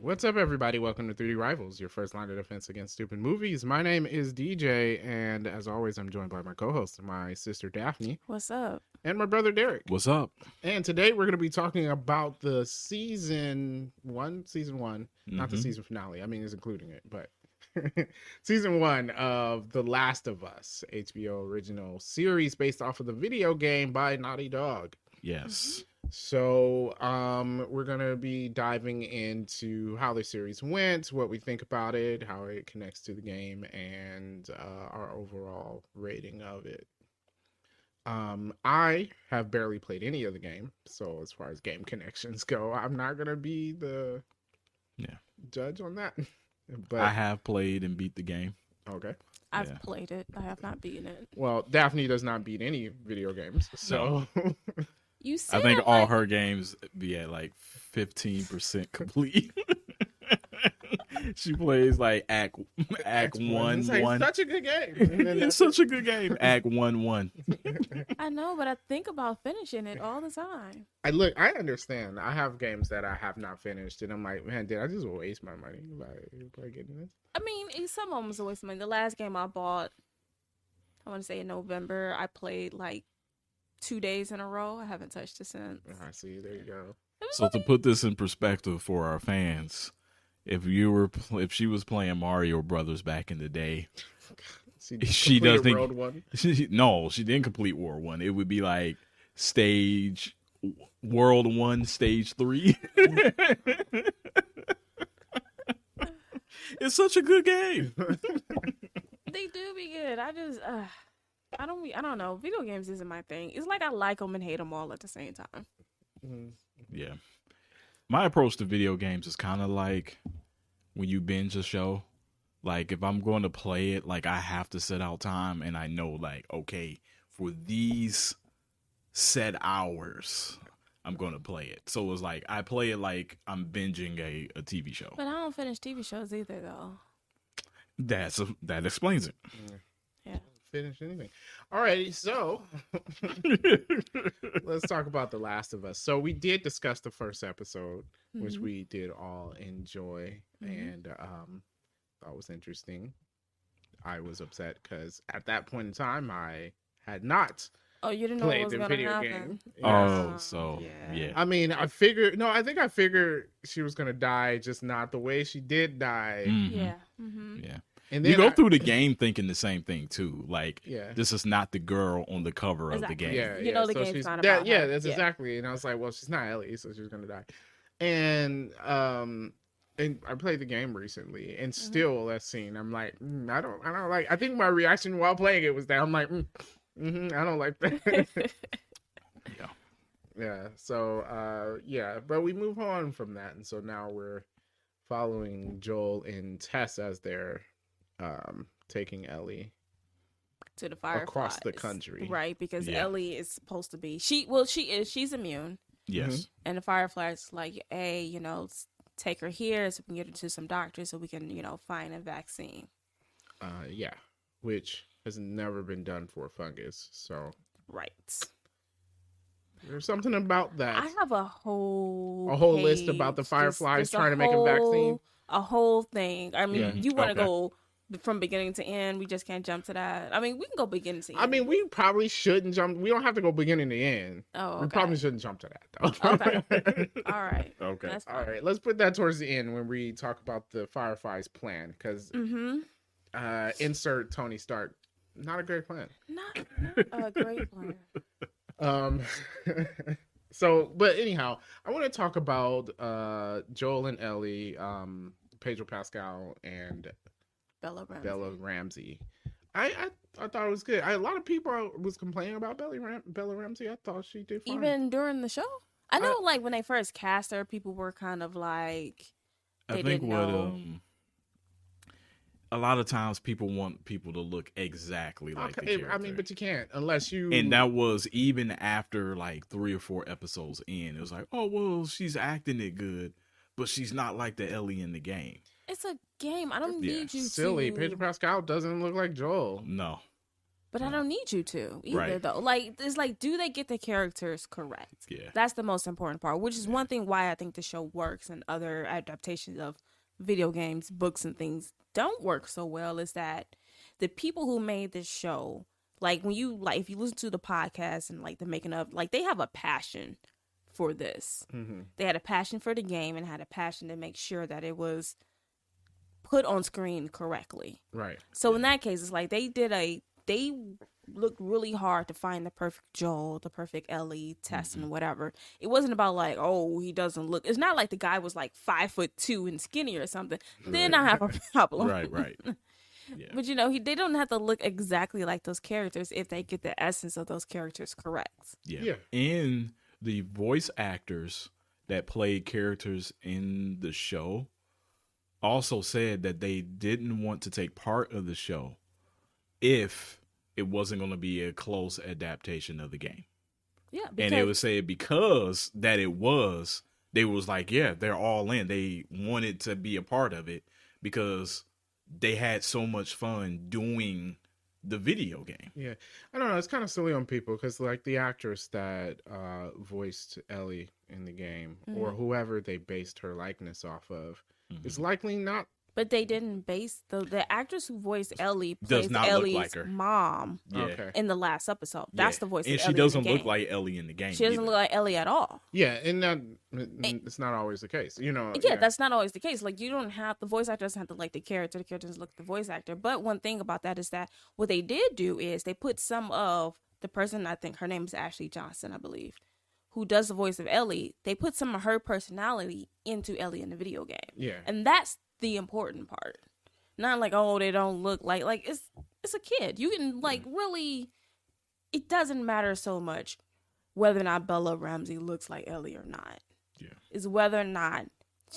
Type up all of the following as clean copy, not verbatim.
What's up, everybody? Welcome to 3D Rivals, your first line of defense against stupid movies. My name is DJ, and as always, I'm joined by my co-host, my sister Daphne. What's up? And my brother Derek. What's up? And today we're going to be talking about the season one, not the season finale. I mean, it's including it, but season one of The Last of Us, HBO original series based off of the video game by Naughty Dog. Yes. So we're going to be diving into how the series went, what we think about it, how it connects to the game, and our overall rating of it. I have barely played any of the game, so as far as game connections go, I'm not going to be the judge on that. But I have played and beat the game. Okay. I've played it. I have not beaten it. Well, Daphne does not beat any video games, so... No. You I think all her games be at like 15% complete. She plays like Act 1. It's like such a good game. It's such a good game. Act 1. I know, but I think about finishing it all the time. I understand. I have games that I have not finished, and I'm like, man, did I just waste my money by getting this? I mean, some of them was a waste of money. The last game I bought, I want to say in November, I played like 2 days in a row. I haven't touched it since. I see. There you go. So to put this in perspective for our fans, if she was playing Mario Brothers back in the day, she doesn't. World 1? No, she didn't complete World 1. It would be like World 1, Stage 3. It's such a good game. They do be good. I don't know. Video games isn't my thing. It's like I like them and hate them all at the same time. Mm-hmm. Yeah. My approach to video games is kind of like when you binge a show. Like, if I'm going to play it, like, I have to set out time, and I know, like, okay, for these set hours, I'm going to play it. So it's like, I play it like I'm binging a TV show. But I don't finish TV shows either, though. That explains it. Yeah. Finish anything. Alrighty, so let's talk about The Last of Us. So we did discuss the first episode, which we did all enjoy, and thought was interesting. I was upset because at that point in time, I had not. Oh, you didn't know what was going to happen. Oh, so yeah. I mean, I think I figured she was going to die, just not the way she did die. Mm-hmm. Yeah. Mm-hmm. Yeah. And then you go through the game thinking the same thing too. Like, this is not the girl on the cover of the game. Yeah, you know the game's not about her. Yeah, that's exactly. And I was like, well, she's not Ellie, so she's gonna die. And I played the game recently, and still that scene, I'm like, I don't like. I think my reaction while playing it was that I'm like, I don't like that. Yeah. So but we move on from that, and so now we're following Joel and Tess as they're taking Ellie to the Fireflies across the country, right? Because Ellie is supposed to be she's immune. Yes. And the Fireflies like, hey, take her here so we can get her to some doctors so we can find a vaccine. Which has never been done for fungus. So right. There's something about that. I have a whole list about the Fireflies trying to make a vaccine. A whole thing. I mean, you want to go from beginning to end. We just can't jump to that. I mean, we can go beginning to end. I mean, we probably shouldn't jump. We don't have to go beginning to end. Oh, okay. We probably shouldn't jump to that, though. Okay. All right. Okay. That's fine. All right. Let's put that towards the end when we talk about the Fireflies plan. Because insert Tony Stark. Not a great plan. Not a great plan. So, but anyhow, I want to talk about Joel and Ellie, Pedro Pascal and Bella Ramsey. I thought it was good. A lot of people was complaining about Bella Ramsey. I thought she did fine. Even during the show? I know, like, when they first cast her, people were kind of like, they didn't know. A lot of times people want people to look exactly like the character. I mean, but you can't unless you... And that was even after like 3 or 4 episodes in. It was like, oh, well, she's acting it good, but she's not like the Ellie in the game. It's a game. I don't need you silly. to... Pedro Pascal doesn't look like Joel. No. But I don't need you to either, Right. though. Like, it's like, do they get the characters correct? Yeah. That's the most important part, which is one thing why I think the show works and other adaptations of video games, books, and things don't work so well is that the people who made this show, like, when you, like, if you listen to the podcast and, like, the making of, like, they have a passion for this. Mm-hmm. They had a passion for the game and had a passion to make sure that it was put on screen correctly. Right. So in that case, it's like they looked really hard to find the perfect Joel, the perfect Ellie, Tess, and whatever. It wasn't about like, oh, he doesn't look. It's not like the guy was like 5'2" and skinny or something. Then I have a problem. Right. Yeah. But they don't have to look exactly like those characters if they get the essence of those characters correct. Yeah. And the voice actors that played characters in the show also said that they didn't want to take part of the show if it wasn't going to be a close adaptation of the game. Yeah. And they would say because that it was, they was like, yeah, they're all in. They wanted to be a part of it because they had so much fun doing the video game. Yeah. I don't know. It's kind of silly on people because, like, the actress that voiced Ellie in the game or whoever they based her likeness off of is likely not. But they didn't base the actress who voiced Ellie plays Does not Ellie's look like her. mom Okay. in the last episode. That's the voice and of she Ellie doesn't in the look game. like Ellie in the game. She doesn't either. look like Ellie at all. Yeah, and it's not always the case. Yeah, that's not always the case. Like, you don't have the voice actor doesn't have to like the character doesn't look like the voice actor. But one thing about that is that what they did do is they put some of the person, I think her name is Ashley Johnson, I believe, who does the voice of Ellie. They put some of her personality into Ellie in the video game. Yeah. And that's the important part. Not like, oh, they don't look like it's a kid. You can like really, it doesn't matter so much whether or not Bella Ramsey looks like Ellie or not. Yeah. It's whether or not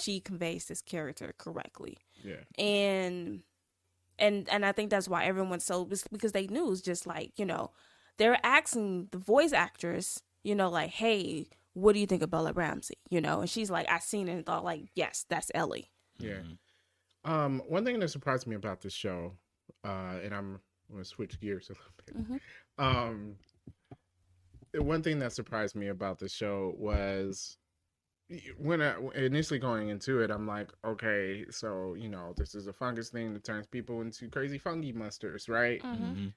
she conveys this character correctly. Yeah. And I think that's why everyone's because they knew it's just like, they're asking the voice actress, like, hey, what do you think of Bella Ramsey? And she's like, I seen it and thought like, yes, that's Ellie. Yeah. One thing that surprised me about this show, and I'm going to switch gears a little bit. One thing that surprised me about the show was when I initially going into it, I'm like, okay, so, this is a fungus thing that turns people into crazy fungi monsters, right?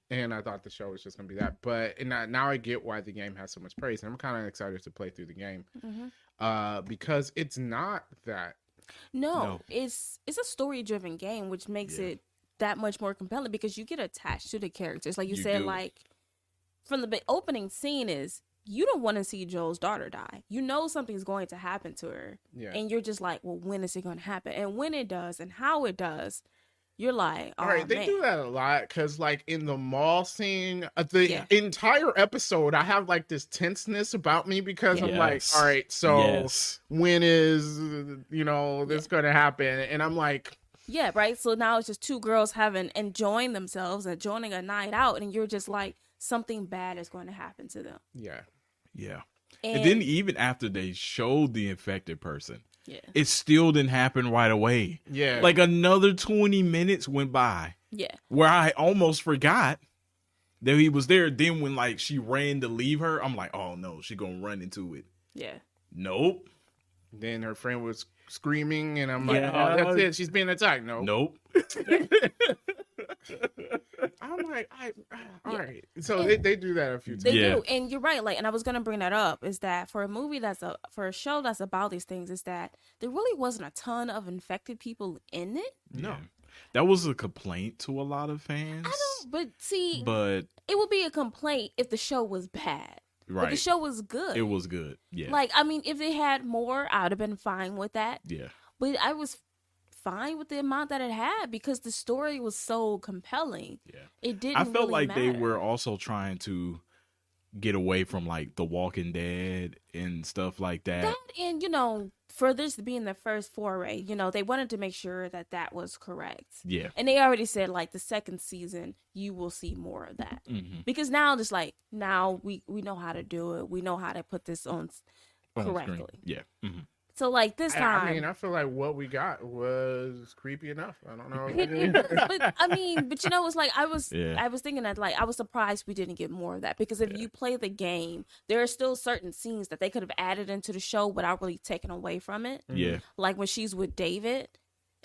And I thought the show was just going to be that. But now I get why the game has so much praise. And I'm kind of excited to play through the game because it's not that. No, it's a story-driven game, which makes it that much more compelling because you get attached to the characters. Like you said, do. like from the opening scene is you don't want to see Joel's daughter die. You know something's going to happen to her, and you're just like, well, when is it going to happen? And when it does, and how it does, you're like, oh, all right, they man. do that a lot because, like, in the mall scene, the entire episode, I have like this tenseness about me because I'm like, all right, so when is this going to happen? And I'm like, yeah, right. So now it's just two girls enjoying themselves and joining a night out, and you're just like, something bad is going to happen to them. Yeah. And then even after they showed the infected person, it still didn't happen right away. Yeah. Like another 20 minutes went by. Yeah. Where I almost forgot that he was there. Then when like she ran to leave her, I'm like, oh no, she gonna run into it. Yeah. Nope. Then her friend was screaming and I'm like, oh, that's it. She's being attacked. Nope. I'm like, all right. So they do that a few times. They do, and you're right. Like, and I was gonna bring that up is that for a movie for a show that's about these things, is that there really wasn't a ton of infected people in it. No, that was a complaint to a lot of fans. But it would be a complaint if the show was bad. Right. But the show was good. It was good. Yeah. Like, I mean, if it had more, I'd have been fine with that. Yeah. But I was fine with the amount that it had because the story was so compelling. Yeah. It didn't I felt really like matter. they were also trying to get away from like The Walking Dead and stuff like that. That and, for this being the first foray, they wanted to make sure that was correct. Yeah. And they already said like the second season, you will see more of that. Because now just like, now we know how to do it. We know how to put this on correctly. Yeah. So like this time, I mean, I feel like what we got was creepy enough. I don't know. but you know, it's like I was thinking that like I was surprised we didn't get more of that, because if you play the game, there are still certain scenes that they could have added into the show without really taking away from it. Yeah. Like when she's with David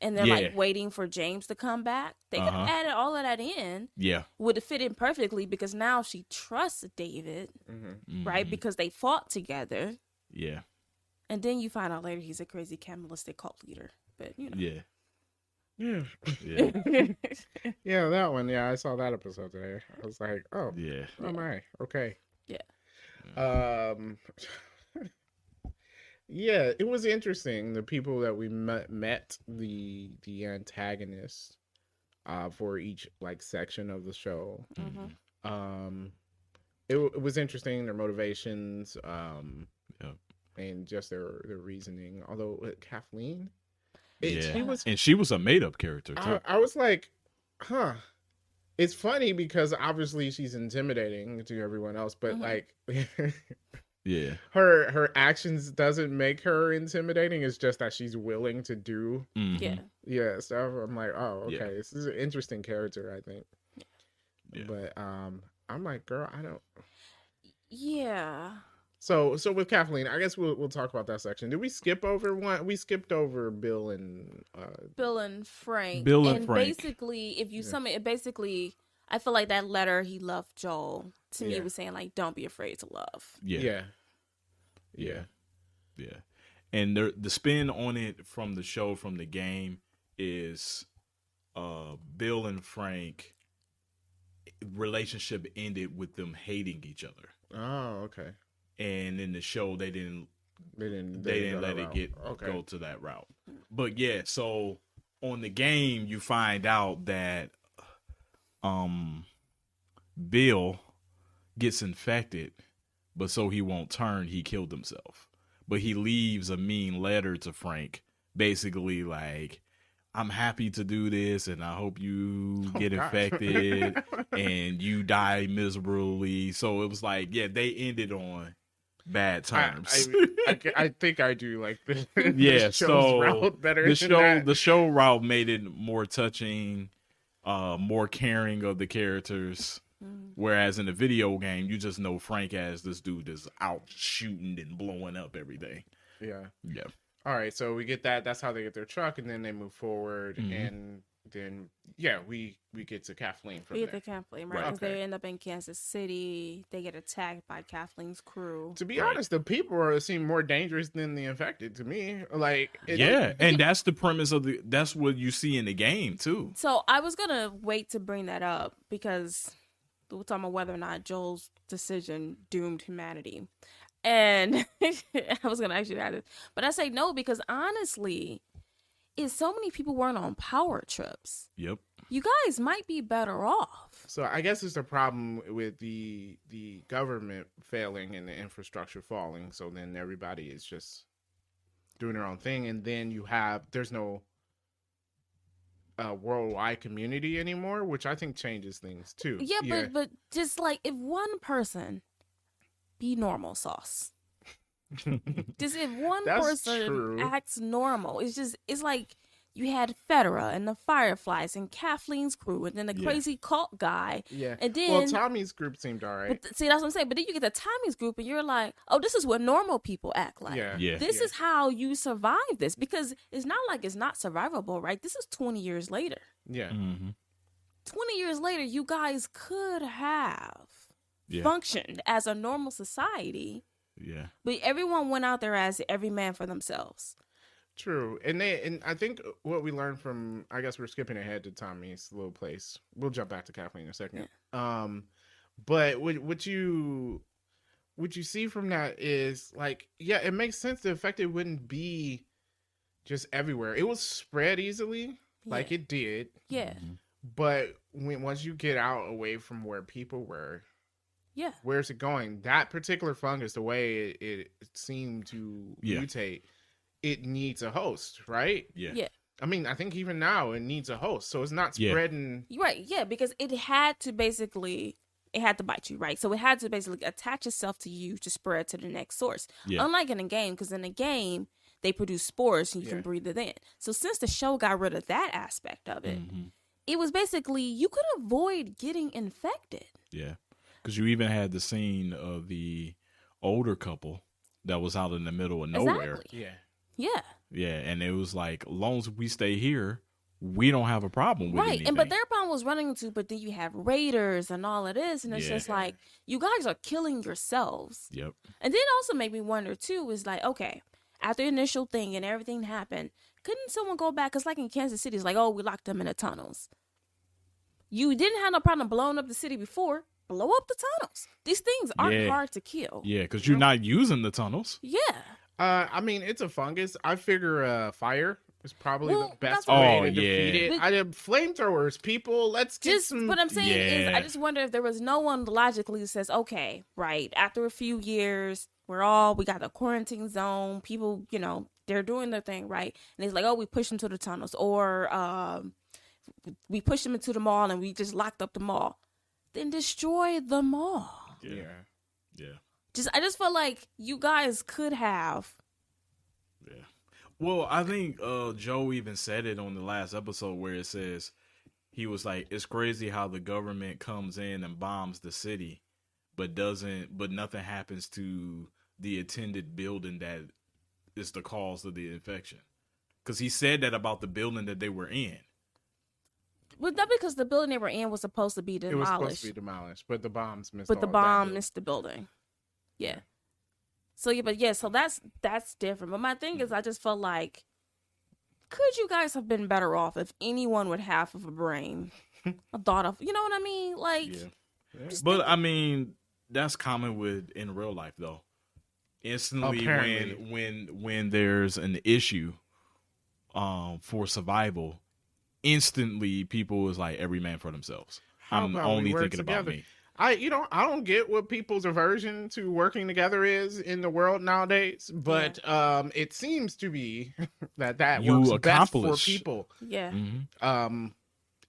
and they're like waiting for James to come back. They could have added all of that in. Yeah. Would have fit in perfectly, because now she trusts David, right? Because they fought together. Yeah. And then you find out later he's a crazy cannibalistic cult leader. But, you know. Yeah. Yeah, that one. Yeah, I saw that episode today. I was like, oh. Yeah. Oh, my. Okay. Yeah. Yeah, it was interesting. The people that we met the antagonists for each like section of the show. It was interesting, their motivations. And just their reasoning. Although Kathleen, she was a made up character too. I was like, huh. It's funny because obviously she's intimidating to everyone else, but like, her actions doesn't make her intimidating. It's just that she's willing to do stuff. I'm like, oh, okay, this is an interesting character, I think. But I'm like, girl, I don't. Yeah. So with Kathleen, I guess we'll talk about that section. Did we skip over one? We skipped over Bill and Frank. Frank. Basically, if you sum it, basically, I feel like that letter he left Joel to me was saying like, don't be afraid to love. Yeah. And the spin on it from the show, from the game, is Bill and Frank relationship ended with them hating each other. Oh, okay. And in the show, they didn't let it go to that route. But yeah, so on the game, you find out that Bill gets infected, but so he won't turn, he killed himself. But he leaves a mean letter to Frank, basically like, I'm happy to do this, and I hope you get infected and you die miserably. So it was like, they ended on bad terms. I think I do like the so route better. The show route made it more touching, more caring of the characters. Whereas in the video game, you just know Frank as this dude is out shooting and blowing up everything. Yeah. All right, so we get that. That's how they get their truck, and then they move forward, and then we get to Kathleen from there. We get to Kathleen, right? Because they end up in Kansas City. They get attacked by Kathleen's crew. To be honest, the people seem more dangerous than the infected to me. Like, and that's the premise of that's what you see in the game too. So I was gonna wait to bring that up because we're talking about whether or not Joel's decision doomed humanity. And I was going to actually add it. But I say no because honestly, if so many people weren't on power trips, you guys might be better off. So I guess it's a problem with the government failing and the infrastructure falling. So then everybody is just doing their own thing. And then there's no worldwide community anymore, which I think changes things too. Yeah, but just like if one person be normal sauce. Just if one person acts normal, it's like you had Fedra and the Fireflies and Kathleen's crew and then the crazy cult guy. Yeah. And then Tommy's group seemed all right. See, that's what I'm saying. But then you get the Tommy's group and you're like, oh, this is what normal people act like. This is how you survive this, because it's not like it's not survivable, right? This is 20 years later. Yeah. 20 years later, you guys could have functioned as a normal society. Yeah. But everyone went out there as every man for themselves. True. And I think what we learned from, I guess we're skipping ahead to Tommy's little place. We'll jump back to Kathleen in a second. Yeah. But what you see from that is like, it makes sense. The affected wouldn't be just everywhere. It was spread easily, like it did. Yeah. But once you get out away from where people were, where's it going? That particular fungus, the way it seemed to mutate, it needs a host, right? Yeah. I mean, I think even now it needs a host, so it's not spreading. Right, yeah, because it had to bite you, right? So it had to basically attach itself to you to spread to the next source. Yeah. Unlike in a game, because in a game, they produce spores and you can breathe it in. So since the show got rid of that aspect of it, it was basically you could avoid getting infected. Yeah, because you even had the scene of the older couple that was out in the middle of nowhere. Exactly. Yeah, and it was like, as long as we stay here, we don't have a problem with anything. But their problem was running into, but then you have raiders and all of this, and it's just like, you guys are killing yourselves. Yep. And then it also made me wonder, too, is like, okay, after the initial thing and everything happened, couldn't someone go back? Because like in Kansas City, it's like, oh, we locked them in the tunnels. You didn't have no problem blowing up the city before. Blow up the tunnels. These things aren't hard to kill. Yeah, because you're not using the tunnels. Yeah. I mean, it's a fungus. I figure fire is probably the best way to defeat it. I did flamethrowers, people. Let's get some. What I'm saying is, I just wonder if there was no one logically that says, okay, right, after a few years, we got the quarantine zone. People, they're doing their thing, right? And it's like, oh, we push them to the tunnels, or we push them into the mall and we just locked up the mall. Then destroy the mall. Yeah. I just felt like you guys could have. Yeah. Well, I think Joe even said it on the last episode where it says, he was like, it's crazy how the government comes in and bombs the city, but nothing happens to the attended building that is the cause of the infection. Because he said that about the building that they were in. Was that because the building they were in was supposed to be demolished? It was supposed to be demolished, but the bombs missed. But the bomb missed the building. Yeah. So so that's different. But my thing is, I just felt like, could you guys have been better off if anyone with half of a brain, a thought of, you know what I mean? Like, but I mean, that's common in real life though. Instantly, when there's an issue, for survival, instantly people is like, every man for themselves. I'm only thinking about me. I don't get what people's aversion to working together is in the world nowadays, but it seems to be that works best for people. Yeah. Mm-hmm.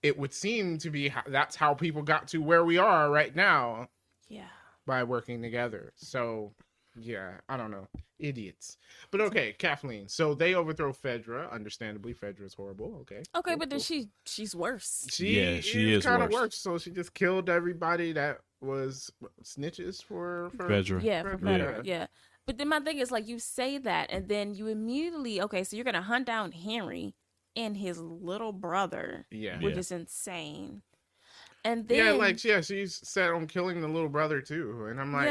It would seem to be that's how people got to where we are right now. Yeah. By working together. So, yeah, I don't know. Idiots. But okay, Kathleen. So they overthrow Fedra. Understandably, Fedra's horrible. Okay. Okay, but then she's worse. She is kind of worse. So she just killed everybody that was snitches for Fedra. Yeah, for Fedra. Yeah. But then my thing is, like, you say that, and then you immediately, so you're gonna hunt down Henry and his little brother. Yeah. Which is insane. And then she's set on killing the little brother too, and I'm like,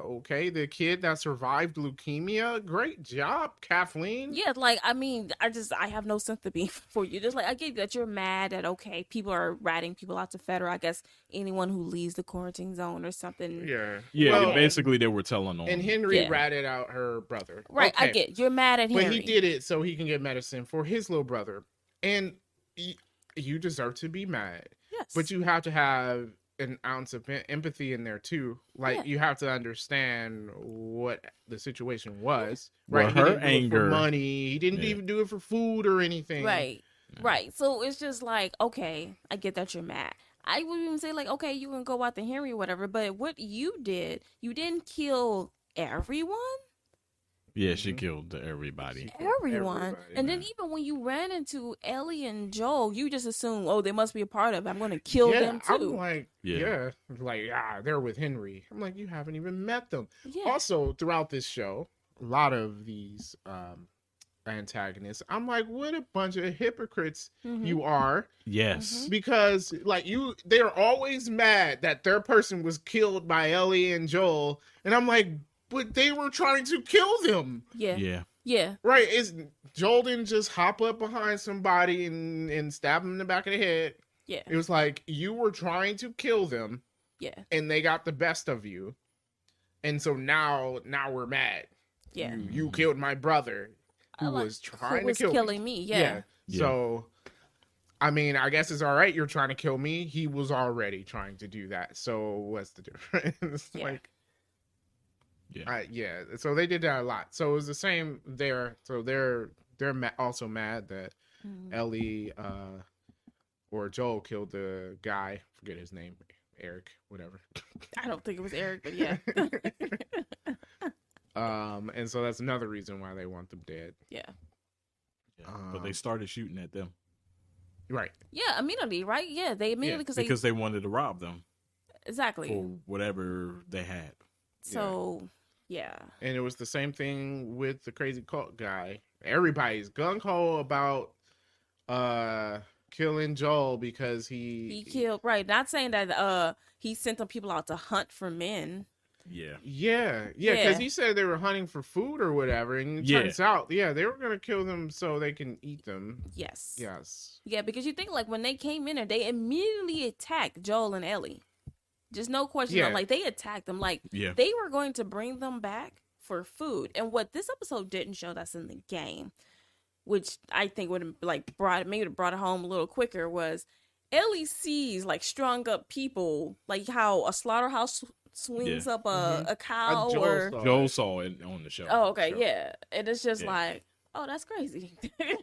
okay, the kid that survived leukemia, great job, Kathleen. Yeah, like, I mean, I have no sympathy for you. Just like, I get that you're mad that people are ratting people out to Federer. I guess anyone who leaves the quarantine zone or something. Yeah. Well, basically, they were telling on. And Henry ratted out her brother. Right, okay. I get you're mad at Henry, but he did it so he can get medicine for his little brother, and you deserve to be mad. Yes. But you have to have an ounce of empathy in there too. Like you have to understand what the situation was. Right. Well, her anger, for money. He didn't even do it for food or anything. Right. Right. So it's just like, okay, I get that you're mad. I would even say like, okay, you can go out to Henry or whatever. But what you didn't kill everyone. Yeah, she killed everybody. Everyone. And then even when you ran into Ellie and Joel, you just assume, oh, they must be a part of it. I'm going to kill them too. I'm like, they're with Henry. I'm like, you haven't even met them. Yeah. Also, throughout this show, a lot of these antagonists, I'm like, what a bunch of hypocrites you are. Yes. Because they're always mad that their person was killed by Ellie and Joel. And I'm like, but they were trying to kill them. Yeah. Right. Joel didn't just hop up behind somebody and stab him in the back of the head. Yeah. It was like you were trying to kill them. Yeah. And they got the best of you. And so now we're mad. Yeah. You killed my brother who was trying to kill killing me. Yeah. So I mean, I guess it's all right. You're trying to kill me. He was already trying to do that. So what's the difference? So they did that a lot. So it was the same there. So they're also mad that Ellie or Joel killed the guy. Forget his name, Eric, whatever. I don't think it was Eric, but yeah. And so that's another reason why they want them dead. Yeah. But they started shooting at them. Right. Yeah, immediately, right? Yeah, they immediately because they wanted to rob them. Exactly. For whatever they had. So, yeah. And it was the same thing with the crazy cult guy. Everybody's gung-ho about killing Joel because he killed, right. Not saying that he sent them people out to hunt for men. Yeah, because he said they were hunting for food or whatever, and it turns out, they were gonna kill them so they can eat them. Yes. Yeah, because you think, like, when they came in there, they immediately attacked Joel and Ellie. Just no question. Like, they attacked them. Like, they were going to bring them back for food. And what this episode didn't show that's in the game, which I think would have, like, brought it home a little quicker, was Ellie sees, like, strung up people, like how a slaughterhouse swings up a cow. Joel saw it on the show. Oh, okay, yeah. And it's just like, oh, that's crazy.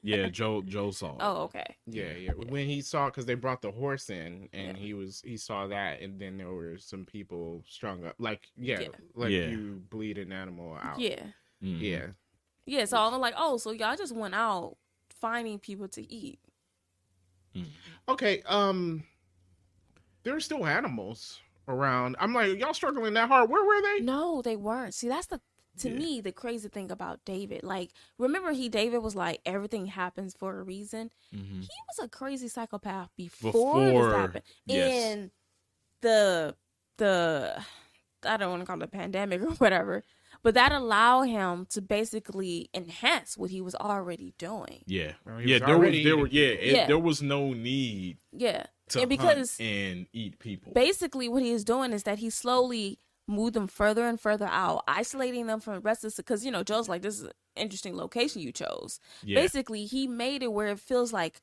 Joel saw it. Oh, okay. Yeah. When he saw, because they brought the horse in, and he saw that, and then there were some people strung up, like you bleed an animal out. Yeah. Mm-hmm. Yeah. So I'm like, oh, so y'all just went out finding people to eat. Okay. There's still animals around. I'm like, y'all struggling that hard? Where were they? No, they weren't. See, that's to me the crazy thing about David. Like, remember David was like, everything happens for a reason. Mm-hmm. He was a crazy psychopath before this happened. And the I don't want to call it a pandemic or whatever, but that allowed him to basically enhance what he was already doing. Yeah. There was no need. Yeah. To hunt and eat people. Basically, what he is doing is that he slowly moved them further and further out, isolating them from the rest of the... Because, Joe's like, this is an interesting location you chose. Yeah. Basically, he made it where it feels like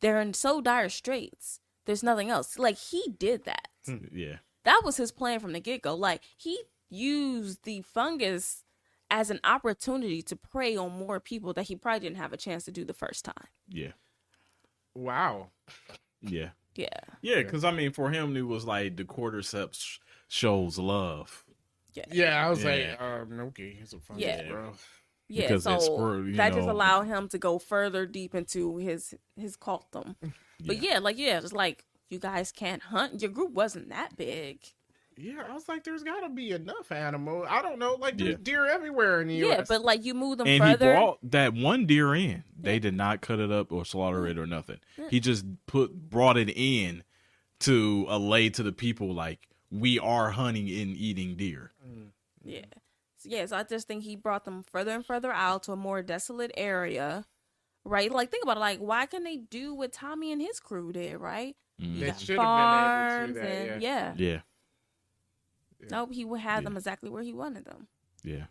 they're in so dire straits. There's nothing else. Like, he did that. Yeah. That was his plan from the get-go. Like, he used the fungus as an opportunity to prey on more people that he probably didn't have a chance to do the first time. Yeah. Wow. Yeah. Yeah, because for him it was like the cordyceps shows love. Yeah, I was like, okay, it's a fun bro. Yeah, because so that just allowed him to go further deep into his cultdom. But it's like, you guys can't hunt. Your group wasn't that big. Yeah, I was like, there's got to be enough animal. I don't know, like there's deer everywhere in the U.S. Yeah, but like you move them and further. And he brought that one deer in. They did not cut it up or slaughter it or nothing. Yeah. He just brought it in to allay to the people like, we are hunting and eating deer. Yeah. So I just think he brought them further and further out to a more desolate area, right? Like, think about it. Like, why can they do what Tommy and his crew did, right? Mm-hmm. They should have been able to do that. Yeah. Nope, he would have them exactly where he wanted them. Yeah.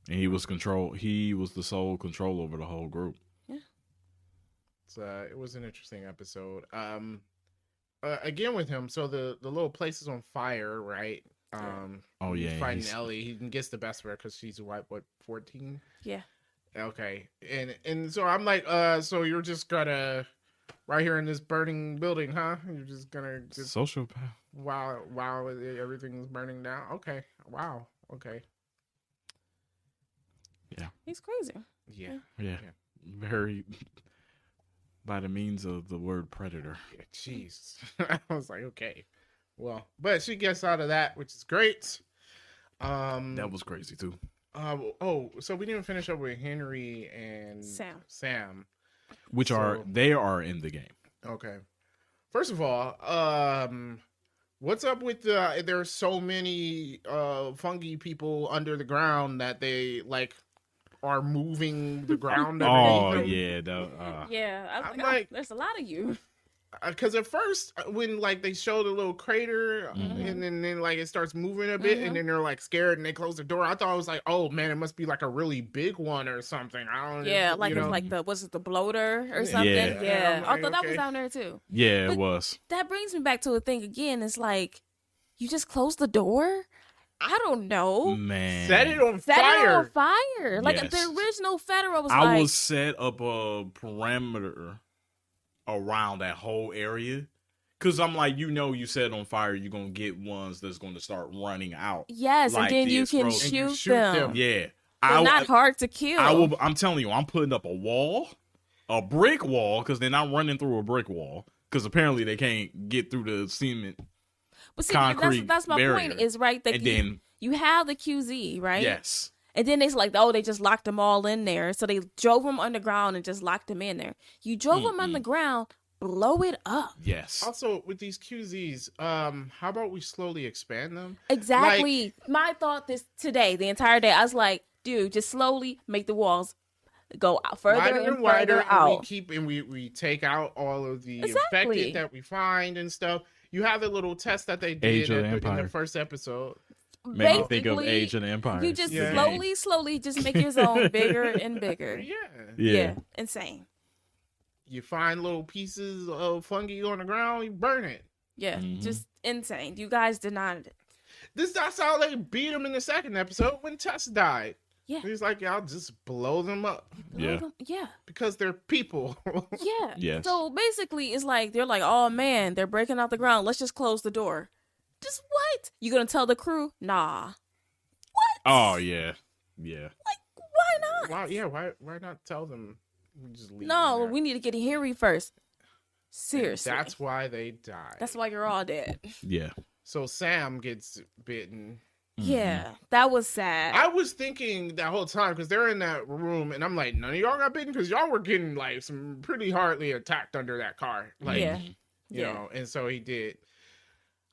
And he was the sole control over the whole group. Yeah. It was an interesting episode. Again with him, so the little place is on fire, right? He's fighting Ellie. He gets the best of her because she's 14? Yeah. Okay. And so I'm like, so you're just gonna right here in this burning building, huh? You're just gonna sociopath. While everything's burning down. Okay. Wow. Okay. Yeah. He's crazy. Yeah. Very by the means of the word predator. Yeah, jeez. I was like, okay. Well, but she gets out of that, which is great. That was crazy too. So we didn't finish up with Henry and Sam. Which are in the game. Okay. First of all, what's up with there's so many fungi people under the ground that they like are moving the ground underneath them? I'm like, there's a lot of you. Because at first, when like they show the little crater and then like it starts moving a bit, and then they're like scared and they close the door. I thought it was like, oh man, it must be like a really big one or something. I don't know. Yeah, like it's like the bloater or something? Yeah. I thought that was down there too. Yeah, but it was. That brings me back to a thing again. It's like, you just closed the door? I don't know. Man. Set it on fire. Like the original Federal was I will set up a perimeter around that whole area, Because I'm like, you set it on fire, you're going to get ones that's going to start running out. Yes, like and then the you can explosion. shoot them. Yeah. They're not hard to kill. I'm telling you, I'm putting up a brick wall, because they're not running through a brick wall, because apparently they can't get through the cement. But see, concrete that's my barrier. point. Is right that you have the QZ, right? Yes. And then it's like, oh, they just locked them all in there. So they drove them underground and just locked them in there. You drove them underground, blow it up. Yes. Also, with these QZs, how about we slowly expand them? Exactly. My thought the entire day, I was like, dude, just slowly make the walls go out further and wider out. We take out all of the infected that we find and stuff. You have a little test that they did in the first episode. Made me think of Age of the Empire. You just slowly just make your zone bigger and bigger. Yeah. Insane. You find little pieces of fungi on the ground, you burn it. Yeah, just insane. You guys denied it. That's how they beat him in the second episode when Tess died. Yeah. He's like, y'all just blow them up. Yeah. Because they're people. Yeah. Yes. So basically, it's like, they're like, oh man, they're breaking out the ground. Let's just close the door. Just what? You gonna tell the crew? Nah. What? Oh, yeah. Yeah. Like, why not? Why not tell them? We just leave No, we need to get Henry first. Seriously. And that's why they died. That's why you're all dead. Yeah. So Sam gets bitten. Yeah, that was sad. I was thinking that whole time, because they're in that room, and I'm like, none of y'all got bitten, because y'all were getting like some pretty hardly attacked under that car. Like, you know, and so he did.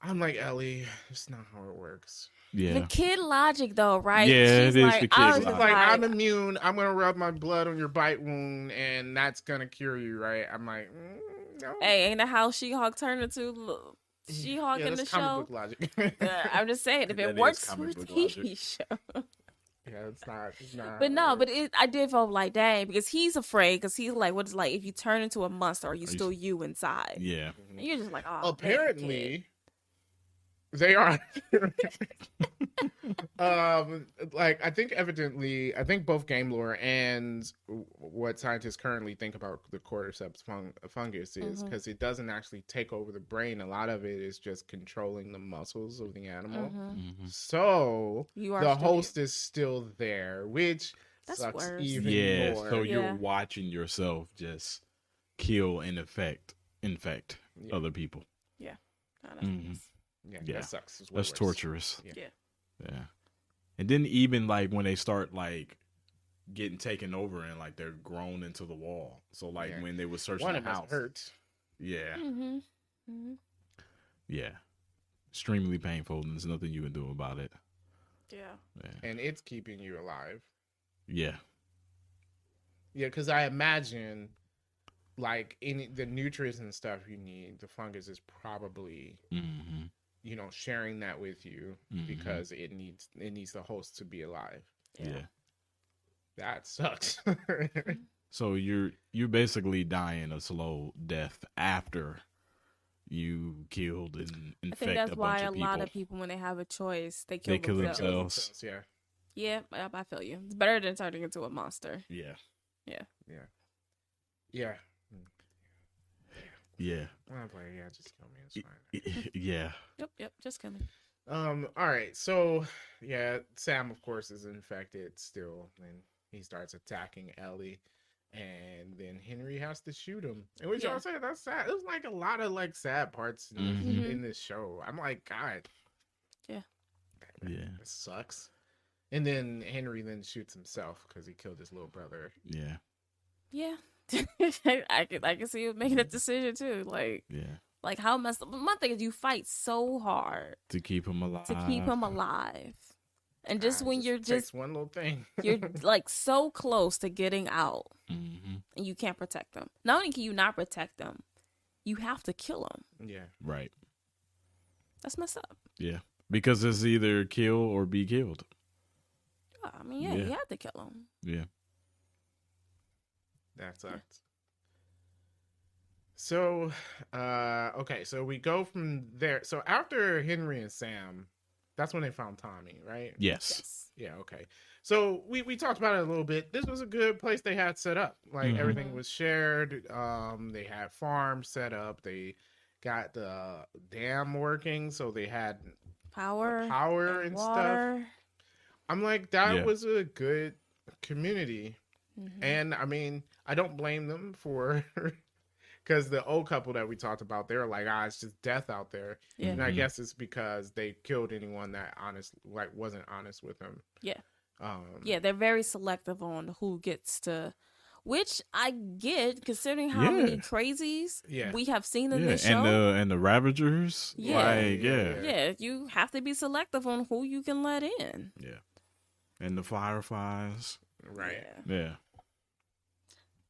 I'm like, Ellie, it's not how it works. Yeah. The kid logic, though, right? Yeah, She's it is like, the kid logic. She's like, I'm immune. I'm going to rub my blood on your bite wound, and that's going to cure you, right? I'm like, no. Hey, ain't that how She-Hulk turned into She-Hulk in the show? Comic book logic. I'm just saying, if it works for a TV show. Yeah, it's not. But no, but I did feel like, dang, because he's afraid, because he's like, what is like, if you turn into a monster, are you still you inside? Yeah. And you're just like, oh, apparently, they are. Like, I think both game lore and what scientists currently think about the cordyceps fungus is, because it doesn't actually take over the brain. A lot of it is just controlling the muscles of the animal. So the host is still there, which sucks even more. So you're watching yourself just kill and infect other people. Yeah. That sucks. That's torturous. Yeah. And then even like when they start like getting taken over and like they're grown into the wall. So like when they were searching the house, hurt. Yeah. Yeah. Extremely painful, and there's nothing you can do about it. Yeah. And it's keeping you alive. Yeah. Yeah, because I imagine like the nutrients and stuff you need, the fungus is probably you know, sharing that with you because it needs the host to be alive. Yeah. That sucks. So you're basically dying a slow death after you killed and infect a bunch of people. I think that's why a lot of people, when they have a choice, they kill themselves. Yeah, I feel you. It's better than turning into a monster. Yeah. I'm like, just kill me. It's fine. Yeah. Yep, just kill me. All right. So, Sam, of course, is infected still, and he starts attacking Ellie, and then Henry has to shoot him. And what y'all say, that's sad. There's like a lot of like sad parts in this show. I'm like, God. Yeah. It sucks. And then Henry then shoots himself because he killed his little brother. Yeah. Yeah. I can see you making that decision too. Like how messed up. One thing is you fight so hard to keep him alive. And just when you're just one little thing, you're like so close to getting out, and you can't protect them. Not only can you not protect them, you have to kill them. Yeah, right. That's messed up. Yeah, because it's either kill or be killed. I mean, you have to kill them. Yeah. That sucks. So, okay, so we go from there. So after Henry and Sam, that's when they found Tommy, right? Yes. Yeah, okay. So we talked about it a little bit. This was a good place they had set up. Like everything was shared. They had farms set up. They got the dam working, so they had power and water. stuff. I'm like, that was a good community. Mm-hmm. And I mean, I don't blame them for, because the old couple that we talked about, they were like, it's just death out there. Yeah. And I guess it's because they killed anyone that wasn't honest with them. Yeah. Yeah, they're very selective on who gets to, which I get considering how many crazies we have seen in this show. And the Ravagers. Yeah, you have to be selective on who you can let in. Yeah. And the Fireflies. Right. Yeah.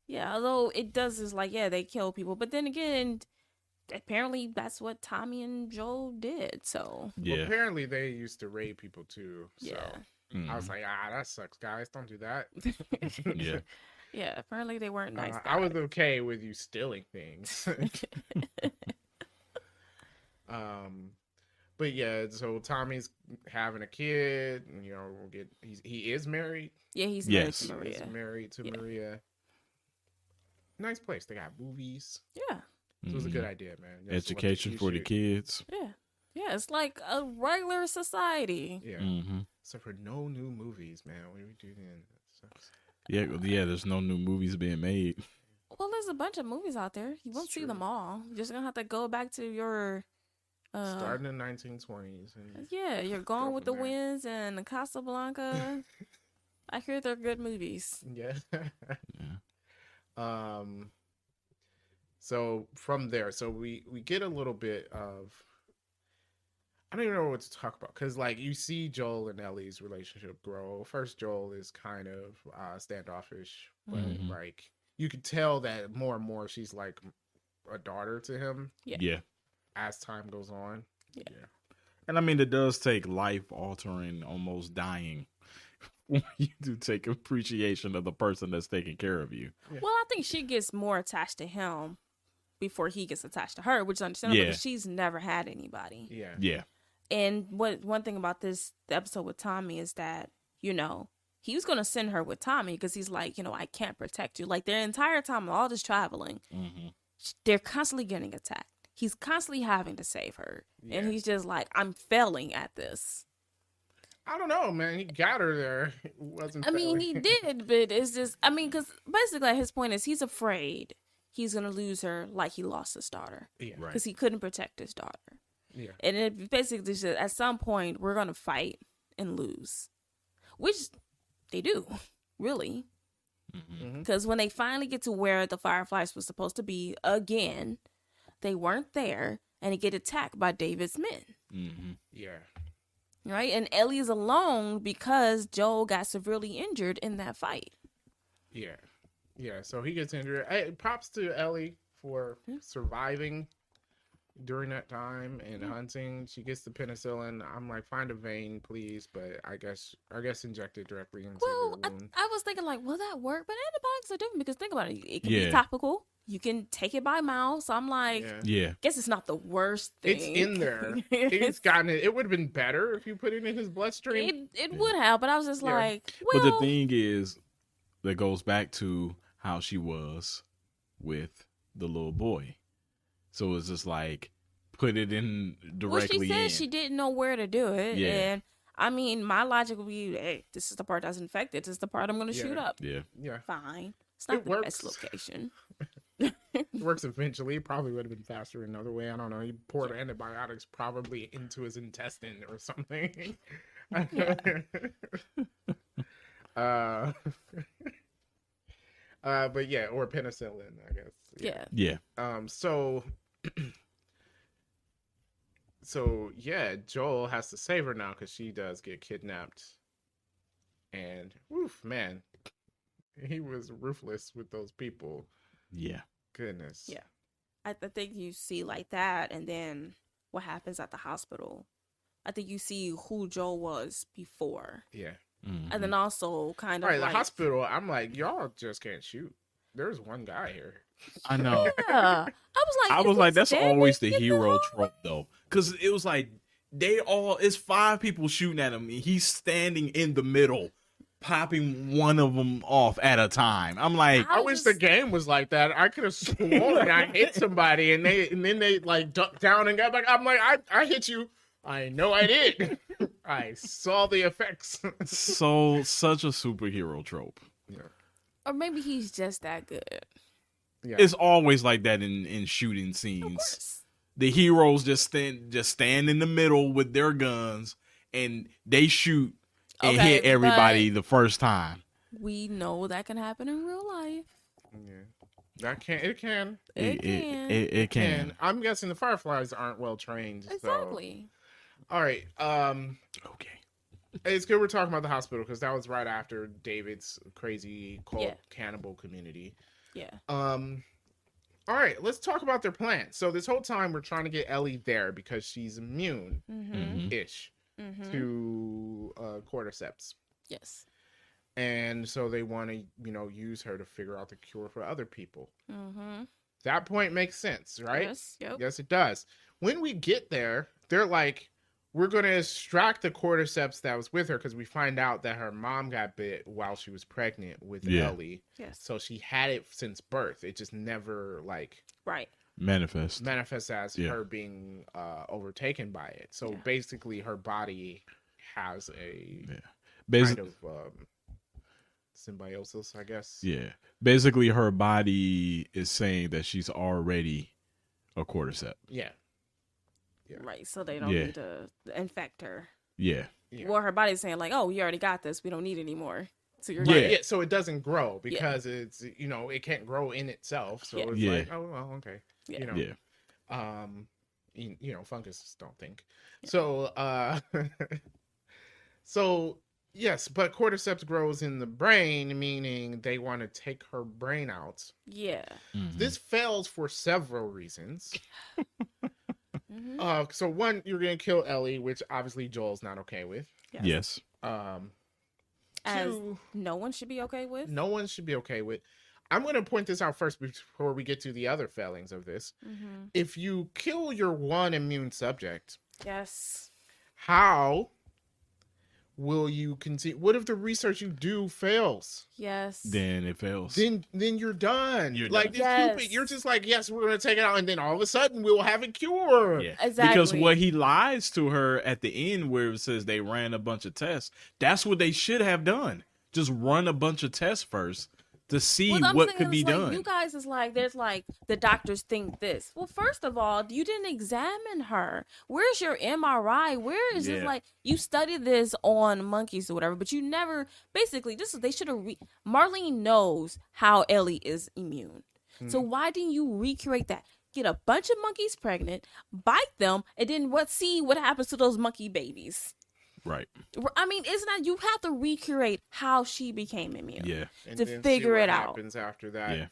Yeah, although it does is like, they kill people. But then again, apparently that's what Tommy and Joel did. So well, apparently they used to raid people too. So yeah. I was like, that sucks, guys. Don't do that. Yeah. Yeah, apparently they weren't nice guys. I was okay with you stealing things. But yeah, so Tommy's having a kid, and he is married. Yeah, he's married to Maria. He's married to Maria. Nice place. They got movies. Yeah. So it was a good idea, man. Education for the kids. Yeah. Yeah, it's like a regular society. Yeah. Except for no new movies, man. What are we doing? Yeah, there's no new movies being made. Well, there's a bunch of movies out there. You won't see them all. You're just going to have to go back to your... starting in the 1920s. Yeah, you're Gone with the Winds and Casablanca. I hear they're good movies. Yeah. So from there, we get a little bit of... I don't even know what to talk about, because you see Joel and Ellie's relationship grow. First, Joel is kind of standoffish, but you could tell that more and more she's like a daughter to him. Yeah. As time goes on. Yeah. And I mean, it does take life-altering, almost dying, when you do take appreciation of the person that's taking care of you. Yeah. Well, I think she gets more attached to him before he gets attached to her, which is understandable because she's never had anybody. Yeah. Yeah. And one thing about the episode with Tommy is that, he was going to send her with Tommy because he's like, I can't protect you. Like, their entire time, all this traveling, they're constantly getting attacked. He's constantly having to save her. Yeah. And he's just like, I'm failing at this. I don't know, man. He got her there. It wasn't failing. He did, but it's just, because basically his point is he's afraid he's going to lose her like he lost his daughter. Yeah. Right. Because he couldn't protect his daughter. Yeah. And it basically says at some point we're going to fight and lose, which they do, really. Because when they finally get to where the Fireflies was supposed to be again, they weren't there, and they get attacked by David's men. Yeah. Right? And Ellie is alone because Joel got severely injured in that fight. Yeah. Yeah, so he gets injured. Hey, props to Ellie for surviving during that time and hunting. She gets the penicillin. I'm like, find a vein, please, but I guess inject it directly into the wound. I was thinking like, will that work? But antibiotics are different because think about it. It can be topical. You can take it by mouth. So I'm like, guess it's not the worst thing. It's in there. It's gotten it. It would have been better if you put it in his bloodstream. It would have, but I was just like, well. But the thing is, that goes back to how she was with the little boy. So it's just like, put it in directly. Well, she said she didn't know where to do it. Yeah. And I mean, my logic would be, hey, this is the part that's infected. This is the part I'm going to shoot up. Yeah. Yeah. Fine. It's not the best location. It works eventually. It probably would have been faster another way. I don't know. He poured antibiotics probably into his intestine or something. But yeah, or penicillin, I guess. Yeah. So yeah, Joel has to save her now because she does get kidnapped. And woof, man, he was ruthless with those people. Yeah. Goodness. Yeah. I think you see like that, and then what happens at the hospital. I think you see who Joel was before. Yeah. Mm-hmm. And then also kind of the hospital, I'm like, y'all just can't shoot. There's one guy here. I know. Yeah. I was like, that's always the hero trope though. Because it was like, it's 5 people shooting at him, and he's standing in the middle. popping one of them off at a time. I'm like, I wish the game was like that. I could have sworn I hit somebody and then they like ducked down and got back. I'm like, I hit you. I know I did. I saw the effects. such a superhero trope. Yeah. Or maybe he's just that good. Yeah. It's always like that in shooting scenes. The heroes just stand in the middle with their guns and they shoot and hit everybody the first time. We know that can happen in real life. Yeah. It can. It can. I'm guessing the Fireflies aren't well trained. Exactly. So. All right. Okay. It's good we're talking about the hospital because that was right after David's crazy cult cannibal community. Yeah. All right, let's talk about their plan. So this whole time we're trying to get Ellie there because she's immune-ish to cordyceps. Yes. And so they want to, use her to figure out the cure for other people. That point makes sense, right? Yes. Yep. Yes, it does. When we get there, they're like, we're going to extract the cordyceps that was with her because we find out that her mom got bit while she was pregnant with Ellie. Yes. So she had it since birth. It just never manifest as her being overtaken by it. So basically her body has a kind of symbiosis, I guess. Yeah. Basically her body is saying that she's already a cordyceps. Yeah. Yeah. Right, so they don't need to infect her. Yeah. Well, her body's saying like, "Oh, you already got this. We don't need it anymore." So you're so it doesn't grow because it's it can't grow in itself. So it's like, oh well, okay. Fungus don't think. So so yes, but cordyceps grows in the brain, meaning they want to take her brain out. Yeah. This fails for several reasons. So one, you're gonna kill Ellie, which obviously Joel's not okay with. Yes. As no one should be okay with. No one should be okay with. I'm gonna point this out first before we get to the other failings of this. If you kill your one immune subject, how will you continue? What if the research you do fails? Yes. Then it fails. Then you're done. You're like done. Stupid. You're just like, yes, we're gonna take it out, and then all of a sudden we'll have a cure. Yeah. Exactly. Because what he lies to her at the end, where it says they ran a bunch of tests, that's what they should have done. Just run a bunch of tests first to see what could be done. You guys is like, there's like the doctors think this. Well, first of all, you didn't examine her. Where's your MRI? Where is it? Like, you studied this on monkeys or whatever, but you never. Basically, they should have. Marlene knows how Ellie is immune, so why didn't you recreate that? Get a bunch of monkeys pregnant, bite them, and then see what happens to those monkey babies. Right. I mean, it's not. You have to recreate how she became immune. Yeah. To figure it out. Happens after that. Yeah.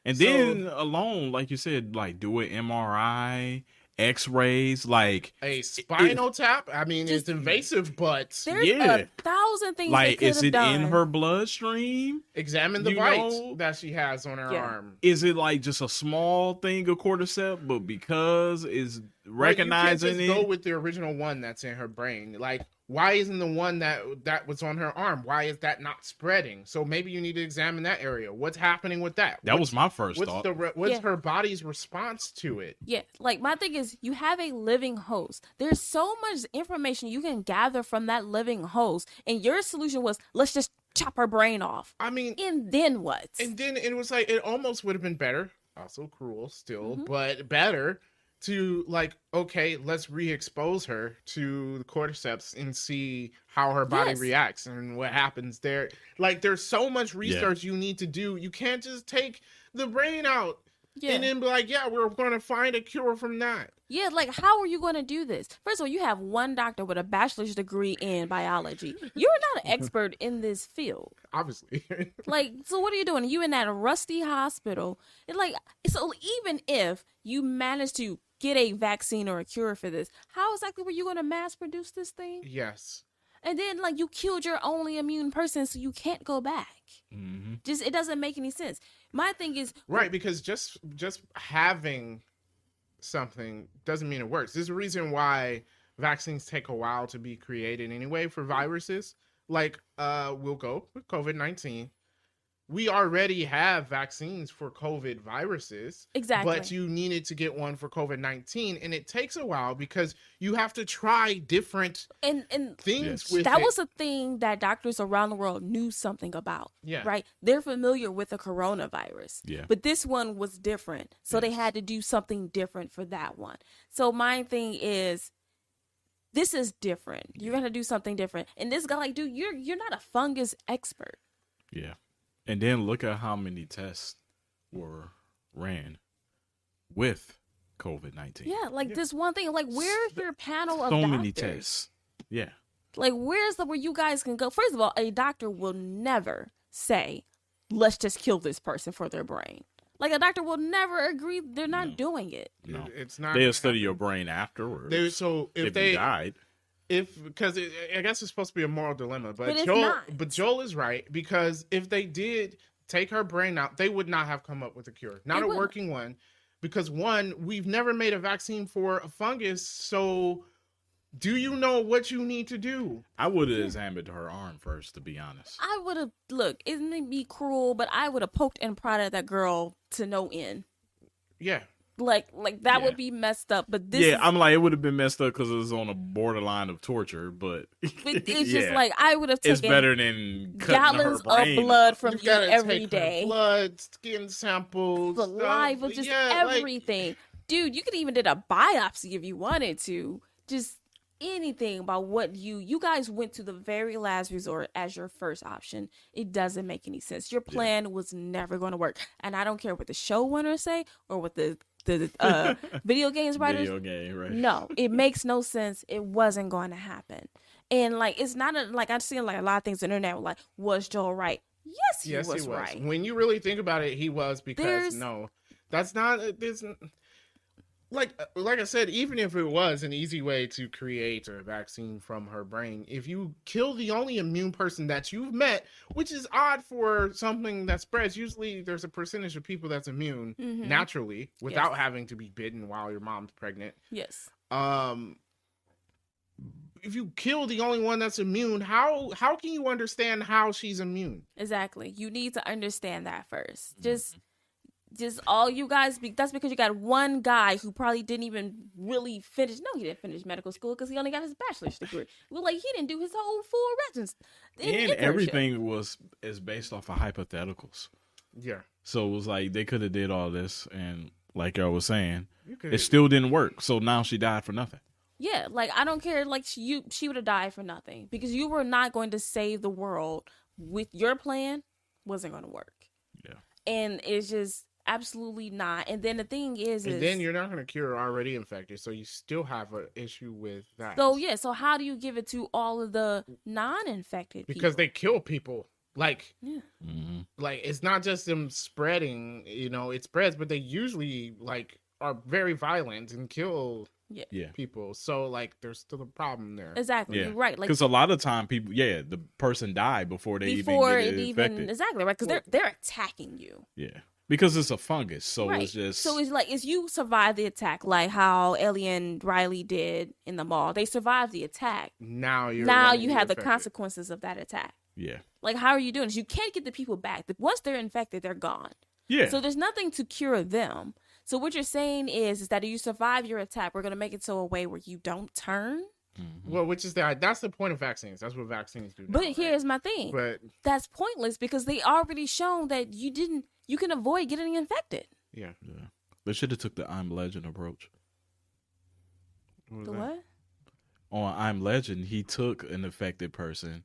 And then alone, like you said, like do an MRI, X-rays, like a spinal tap. I mean, it's invasive, but there's 1,000 things. Like, is it done. in her bloodstream? Examine the bite that she has on her arm. Is it like just a small thing of cordyceps, but because is recognizing you can't just go with the original one that's in her brain, like. Why isn't the one that was on her arm? Why is that not spreading? So maybe you need to examine that area. What's happening with that? That was my first thought. What's her body's response to it? Yeah, like my thing is, you have a living host. There's so much information you can gather from that living host, and your solution was, let's just chop her brain off. I mean, and then what? And then it was like, it almost would have been better. Also cruel still, but better. To like, okay, let's re-expose her to the cordyceps and see how her body reacts and what happens there. Like, there's so much research you need to do. You can't just take the brain out and then be like, we're going to find a cure from that. Yeah, like, how are you going to do this? First of all, you have one doctor with a bachelor's degree in biology. You're not an expert in this field. Obviously. Like, so what are you doing? You in that rusty hospital. And like, so even if you manage to get a vaccine or a cure for this, how exactly were you going to mass produce this thing? Yes. And then, like, you killed your only immune person, so you can't go back. Just, it doesn't make any sense. My thing is... Right, because just having something doesn't mean it works. There's a reason why vaccines take a while to be created anyway for viruses. like we'll go with COVID-19. We already have vaccines for COVID viruses. Exactly. But you needed to get one for COVID-19, and it takes a while because you have to try different and things with that it. was a thing that doctors around the world knew something about. Yeah. Right? They're familiar with the coronavirus. Yeah. But this one was different. So they had to do something different for that one. So my thing is, this is different. You're gonna do something different. And this guy, like, dude, you're not a fungus expert. Yeah. And then look at how many tests were ran with COVID-19. Yeah, like this one thing. Like, where's your panel of so doctors? many tests. Yeah. Like, where's where you guys can go? First of all, a doctor will never say, let's just kill this person for their brain. Like, a doctor will never agree. They're not doing it. No. It's not. They'll study your brain afterwards. So if you died. Because I guess it's supposed to be a moral dilemma, but it's Joel, not. but Joel is right, because if they did take her brain out, they would not have come up with a cure, not a working one, because one, we've never made a vaccine for a fungus. So, do you know what you need to do? I would have examined her arm first, to be honest. I would have, look, it may be cruel, but I would have poked and prodded that girl to no end. Yeah. Like that would be messed up. But this I'm like, it would have been messed up because it was on a borderline of torture, but it's just like, I would have taken it's better than gallons her brain of blood from you every take day. Blood, skin samples, saliva, just everything. Dude, you could even did a biopsy if you wanted to. Just anything about what you guys went to the very last resort as your first option. It doesn't make any sense. Your plan was never going to work. And I don't care what the show winners say or what the video games writers. Video game, right? No, it makes no sense. It wasn't going to happen. And like, it's not like, I've seen like a lot of things on the internet like, was Joel right? Yes, he was right. When you really think about it, he was, because that's not this. Like I said, even if it was an easy way to create a vaccine from her brain, if you kill the only immune person that you've met, which is odd for something that spreads, usually there's a percentage of people that's immune naturally without having to be bitten while your mom's pregnant. Yes. If you kill the only one that's immune, how can you understand how she's immune? Exactly. You need to understand that first. Just all you guys, that's because you got one guy who probably didn't even really finish. No, he didn't finish medical school because he only got his bachelor's degree. Well, like, he didn't do his whole full residence. And everything is based off of hypotheticals. Yeah. So it was like they could have did all this, and like I was saying, it still didn't work. So now she died for nothing. Yeah, like, I don't care. Like, she would have died for nothing because you were not going to save the world with your plan. Wasn't going to work. Yeah. And it's just absolutely not. And then the thing is then you're not going to cure already infected, so you still have an issue with that. So how do you give it to all of the non-infected people? Because they kill people. Like, Mm-hmm. like, it's not just them spreading, it spreads, but they usually, like, are very violent and kill people. So, like, there's still a problem there. Exactly. Yeah. Right. Like, because a lot of time people, the person died before they even get infected. Exactly, right? Because they're attacking you. Yeah. Because it's a fungus, so right. it's just... So it's like, if you survive the attack, like how Ellie and Riley did in the mall, they survived the attack. Now you have the consequences of that attack. Yeah. Like, how are you doing this? You can't get the people back. Once they're infected, they're gone. Yeah. So there's nothing to cure them. So what you're saying is that if you survive your attack, we're going to make it so a way where you don't turn. Mm-hmm. Well, that's the point of vaccines. That's what vaccines do. But here's my thing. But that's pointless because they already shown that you can avoid getting infected. Yeah. They should have took the I'm Legend approach. What? On I'm Legend, he took an infected person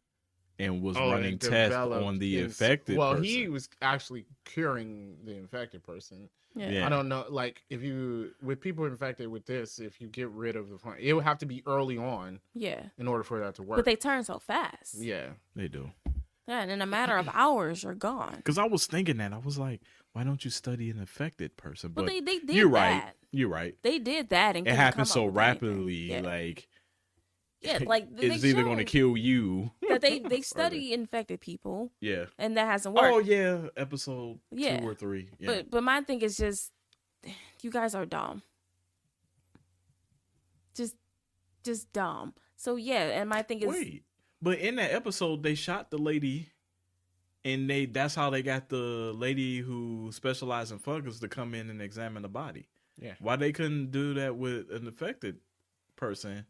and was running tests on the infected person. Well, he was actually curing the infected person. Yeah. I don't know, like, with people infected with this, if you get rid of the fun, it would have to be early on. Yeah. In order for that to work. But they turn so fast. Yeah. They do. Yeah, and in a matter of hours, you're gone. Because I was thinking that. I was like, why don't you study an affected person? But they did you're that. Right. You're right. They did that. And it happened so rapidly, like... Yeah, like it's either going to kill you. That they study infected people. Yeah, and that hasn't worked. Oh yeah, episode 2 or 3. Yeah. But my thing is just, you guys are dumb. Just dumb. So yeah, and my thing is, But in that episode, they shot the lady, and that's how they got the lady who specialized in fungus to come in and examine the body. Yeah. Why they couldn't do that with an affected person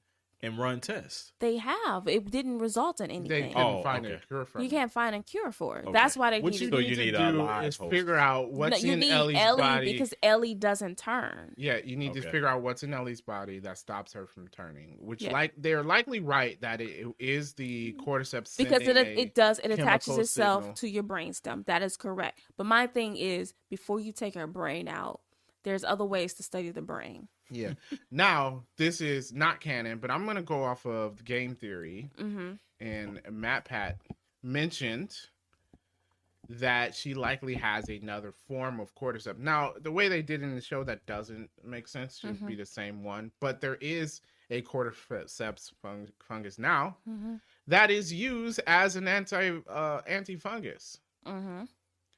and run tests? They have. It didn't result in They anything. couldn't find a cure for You it. can't find a cure for it. Okay. That's why they What needed. you So need you to need a do live is host. figure out what's you in need Ellie's Ellie body. because Ellie doesn't turn. Yeah, you need to Okay. figure out what's in Ellie's body that stops her from turning. Which, Yeah. like, they're likely right that it is the cordyceps Because sending it attaches chemical itself signal. to your brainstem. That is correct. But my thing is, before you take her brain out, there's other ways to study the brain. Yeah. Now, this is not canon, but I'm going to go off of the game theory. Mm-hmm. And Matt Pat mentioned that she likely has another form of cordyceps. Now, the way they did in the show, that doesn't make sense to be the same one. But there is a cordyceps fungus now that is used as an anti-fungus. Mm-hmm.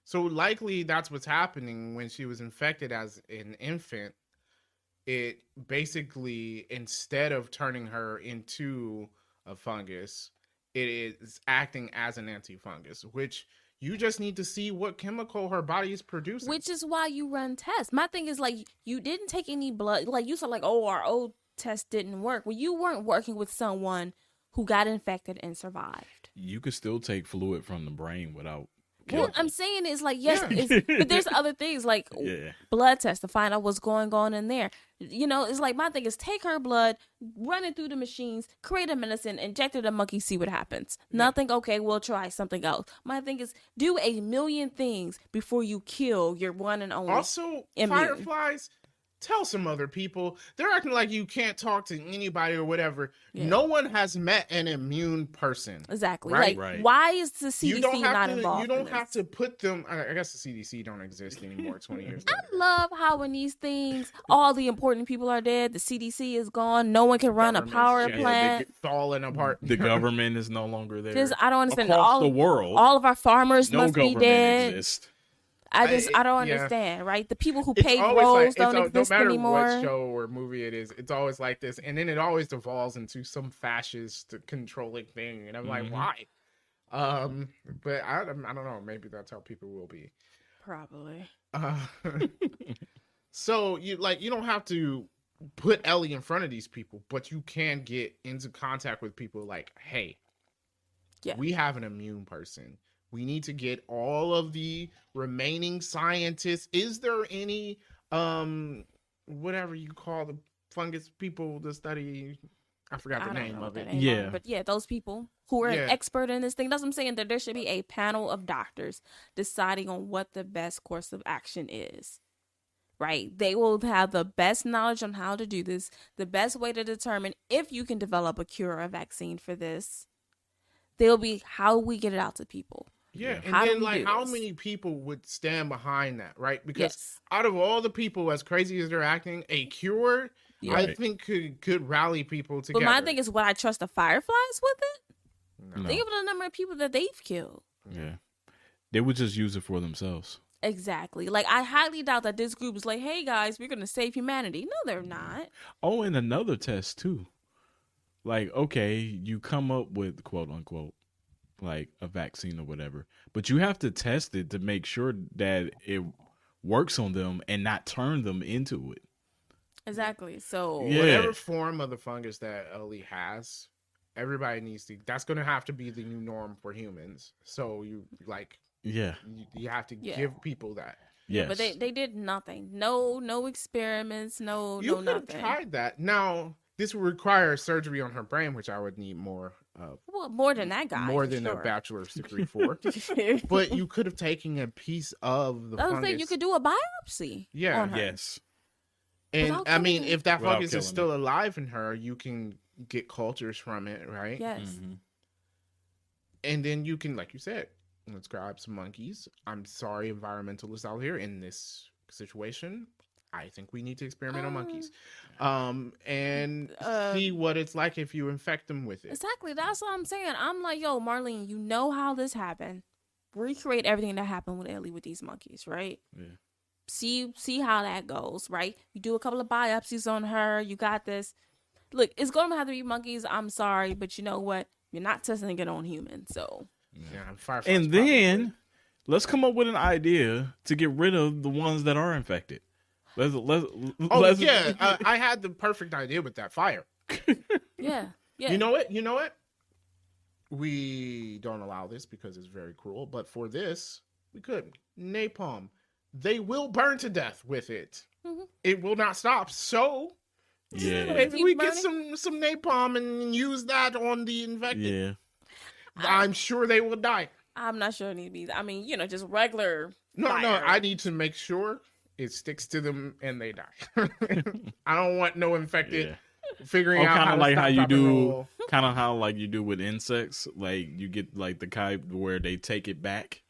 So likely that's what's happening when she was infected as an infant. It basically, instead of turning her into a fungus, it is acting as an antifungus, which you just need to see what chemical her body is producing. Which is why you run tests. My thing is, like, you didn't take any blood. Like, you said, like, oh, our old test didn't work. Well, you weren't working with someone who got infected and survived. You could still take fluid from the brain without. What I'm saying is, like, yes, but there's other things, like blood tests to find out what's going on in there. You know, it's like, my thing is, take her blood, run it through the machines, create a medicine, inject it to monkey, see what happens. Nothing, okay, we'll try something else. My thing is, do a million things before you kill your one and only. Also, immune. fireflies, tell some other people. They're acting like you can't talk to anybody or whatever. Yeah. No one has met an immune person. Exactly. Right? Like, why is the CDC not involved? You don't in have this? to put them. I guess the CDC don't exist anymore. 20 years I later. love how when these things, all the important people are dead, the CDC is gone, no one can run a power They plant. get falling apart. The government is no longer there. Just, I don't understand. Across the world, all of our farmers no must be government dead. exists. I don't yeah. understand, right? The people who It's pay always roles like, don't exist no matter anymore. what show or movie it is, it's always like this, and then it always devolves into some fascist controlling thing, and I'm like, why? But I don't know. Maybe that's how people will be. Probably. So you don't have to put Ellie in front of these people, but you can get into contact with people like, hey, we have an immune person. We need to get all of the remaining scientists. Is there any, whatever you call the fungus people to study? I forgot the name of it. Yeah. But yeah, those people who are an expert in this thing. That's what I'm saying, that there should be a panel of doctors deciding on what the best course of action is. Right? They will have the best knowledge on how to do this, the best way to determine if you can develop a cure or a vaccine for this. They'll be how we get it out to people. Yeah, and how then how many people would stand behind that, right? Because out of all the people, as crazy as they're acting, a cure, I think could rally people together. But my thing is, would I trust the Fireflies with it? No. Think of the number of people that they've killed. Yeah, they would just use it for themselves. Exactly. Like, I highly doubt that this group is like, hey guys, we're gonna save humanity. No, they're not. Oh, and another test too. Like, okay, you come up with quote unquote like a vaccine or whatever, but you have to test it to make sure that it works on them and not turn them into it. Exactly. So whatever form of the fungus that Ellie has, everybody needs to. That's going to have to be the new norm for humans. So you you have to give people that. Yes. But they did nothing. No experiments. No could nothing. have tried that. Now this would require surgery on her brain, which I would need more of. Well, more than that guy. More than a bachelor's degree for. But you could have taken a piece of the fungus. Thing, you could do a biopsy. Yeah. On her. Yes. And I mean, if that fungus is still alive in her, you can get cultures from it, right? Yes. Mm-hmm. And then you can, like you said, let's grab some monkeys. I'm sorry, environmentalists out here, in this situation, I think we need to experiment on monkeys. And see what it's like if you infect them with it. Exactly. That's what I'm saying. I'm like, yo, Marlene, you know how this happened. Recreate everything that happened with Ellie with these monkeys, right? Yeah. See how that goes, right? You do a couple of biopsies on her. You got this. Look, it's going to have to be monkeys. I'm sorry, but you know what? You're not testing it on humans, so. Yeah, and then let's come up with an idea to get rid of the ones that are infected. I had the perfect idea with that fire. Yeah. You know what? We don't allow this because it's very cruel, but for this, we could. Napalm. They will burn to death with it. Mm-hmm. It will not stop. So, maybe we get some napalm and use that on the infected. Yeah. I'm sure they will die. I'm not sure it needs to be. I mean, just regular fire. No, I need to make sure it sticks to them and they die. I don't want no infected figuring out kind of like how you do, kind of how like you do with insects. Like you get like the kind where they take it back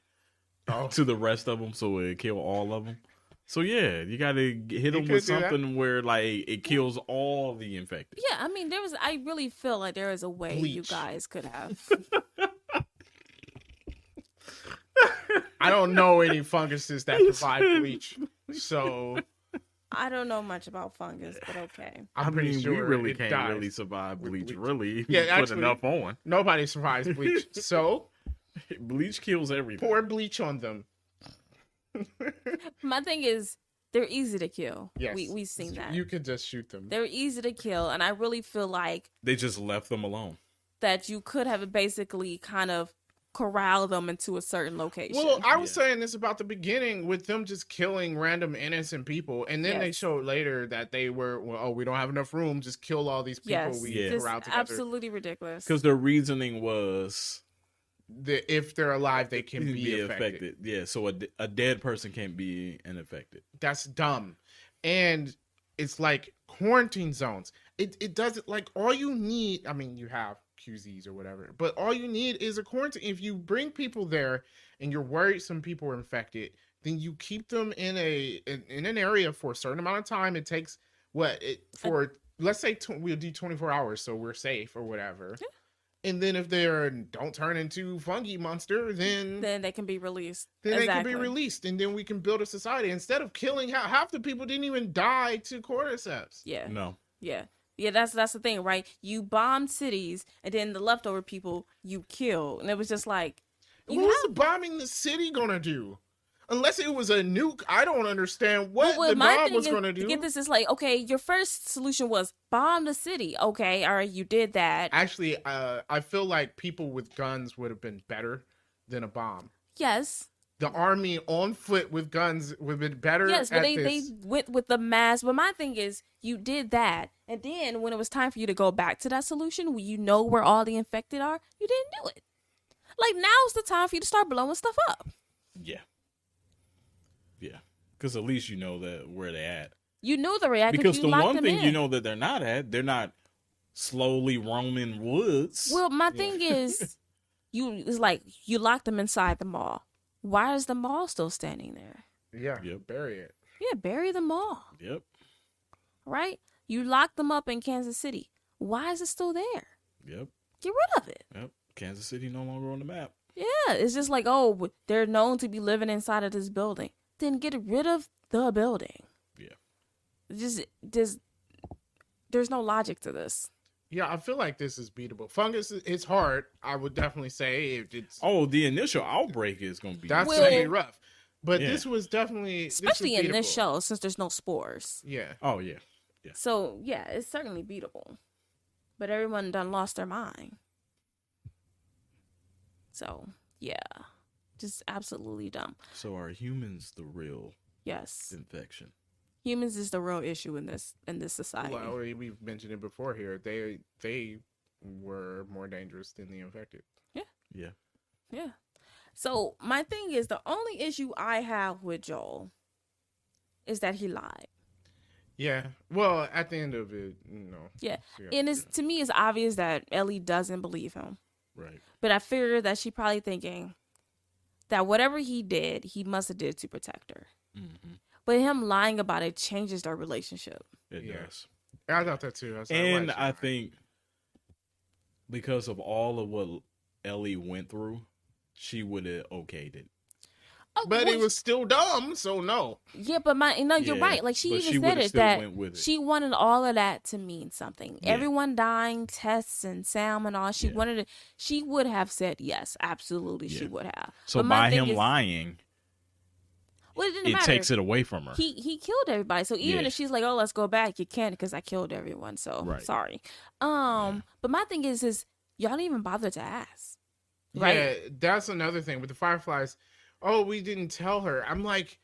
to the rest of them, so it kill all of them. So yeah, you got to hit them with something where like it kills all the infected. Yeah, I mean, I really feel like there is a way you guys could have. I don't know any funguses that provide bleach, so I don't know much about fungus, but okay. I'm pretty sure we really can't really survive bleach. Really, yeah, put enough on. Nobody survives bleach, so bleach kills everything. Pour bleach on them. My thing is, they're easy to kill. Yes, we've seen that. You could just shoot them. They're easy to kill, and I really feel like they just left them alone. That you could have basically kind of corral them into a certain location. Well, I was saying this about the beginning with them just killing random innocent people, and then they showed later that they were, we don't have enough room, just kill all these people we corralled together. Absolutely ridiculous. Because their reasoning was if they're alive, they can be affected. Yeah, so a dead person can't be infected. That's dumb. And it's like quarantine zones. It doesn't, like, all you need, I mean, you have QZs or whatever, but all you need is a quarantine. If you bring people there and you're worried some people are infected, then you keep them in an area for a certain amount of time. It takes let's say we'll do 24 hours so we're safe or whatever. Yeah. And then if they don't turn into fungi monster, then they can be released. Then they can be released, and then we can build a society instead of killing. Half the people didn't even die to cordyceps. Yeah. No. Yeah. Yeah, that's the thing, right? You bombed cities, and then the leftover people you kill, and it was just like, what's bombing the city gonna do? Unless it was a nuke, I don't understand what the bomb was gonna do. To get this, is like, okay, your first solution was bomb the city. Okay, all right, you did that. Actually, I feel like people with guns would have been better than a bomb. Yes. The army on foot with guns would have been better. Yes, but they went with the mass. But my thing is, you did that, and then when it was time for you to go back to that solution, when you know where all the infected are, you didn't do it. Like, now's the time for you to start blowing stuff up. Yeah. Yeah, because at least you know where they're at. You knew the react because the one thing you know that they're not slowly roaming woods. Well, my thing is, it's like you locked them inside the mall. Why is the mall still standing there? Yeah, bury it. Yeah, bury the mall. Yep. Right? You locked them up in Kansas City. Why is it still there? Yep. Get rid of it. Yep. Kansas City no longer on the map. Yeah, it's just like, they're known to be living inside of this building. Then get rid of the building. Yeah. Just there's no logic to this. Yeah, I feel like this is beatable. Fungus, it's hard. I would definitely say it's. The initial outbreak is going to be. That's going to be rough. But this was definitely, especially in this show, since there's no spores. Yeah. Oh yeah. Yeah. So yeah, it's certainly beatable. But everyone done lost their mind. So yeah, just absolutely dumb. So are humans the real infection? Humans is the real issue in this society. Well, we've mentioned it before here. They were more dangerous than the infected. Yeah. Yeah. Yeah. So my thing is, the only issue I have with Joel is that he lied. Yeah. Well, at the end of it, Yeah. And to me, it's obvious that Ellie doesn't believe him. Right. But I figured that she's probably thinking that whatever he did, he must have did to protect her. Mm-hmm. But him lying about it changes their relationship. It does. I thought that too. I think because of all of what Ellie went through, she would have okayed it. Oh, but well, it was still dumb, so no. Yeah, but you're right. Like she even said it that she wanted all of that to mean something. Yeah. Everyone dying, Tess and Sam and all. She wanted it. She would have said yes, absolutely. Yeah. She would have. So but by him lying, well, it takes it away from her. He killed everybody. So even if she's like, "Oh, let's go back," you can't because I killed everyone. So sorry. But my thing is y'all didn't even bother to ask. Right? Yeah, that's another thing with the Fireflies. Oh, we didn't tell her. I'm like,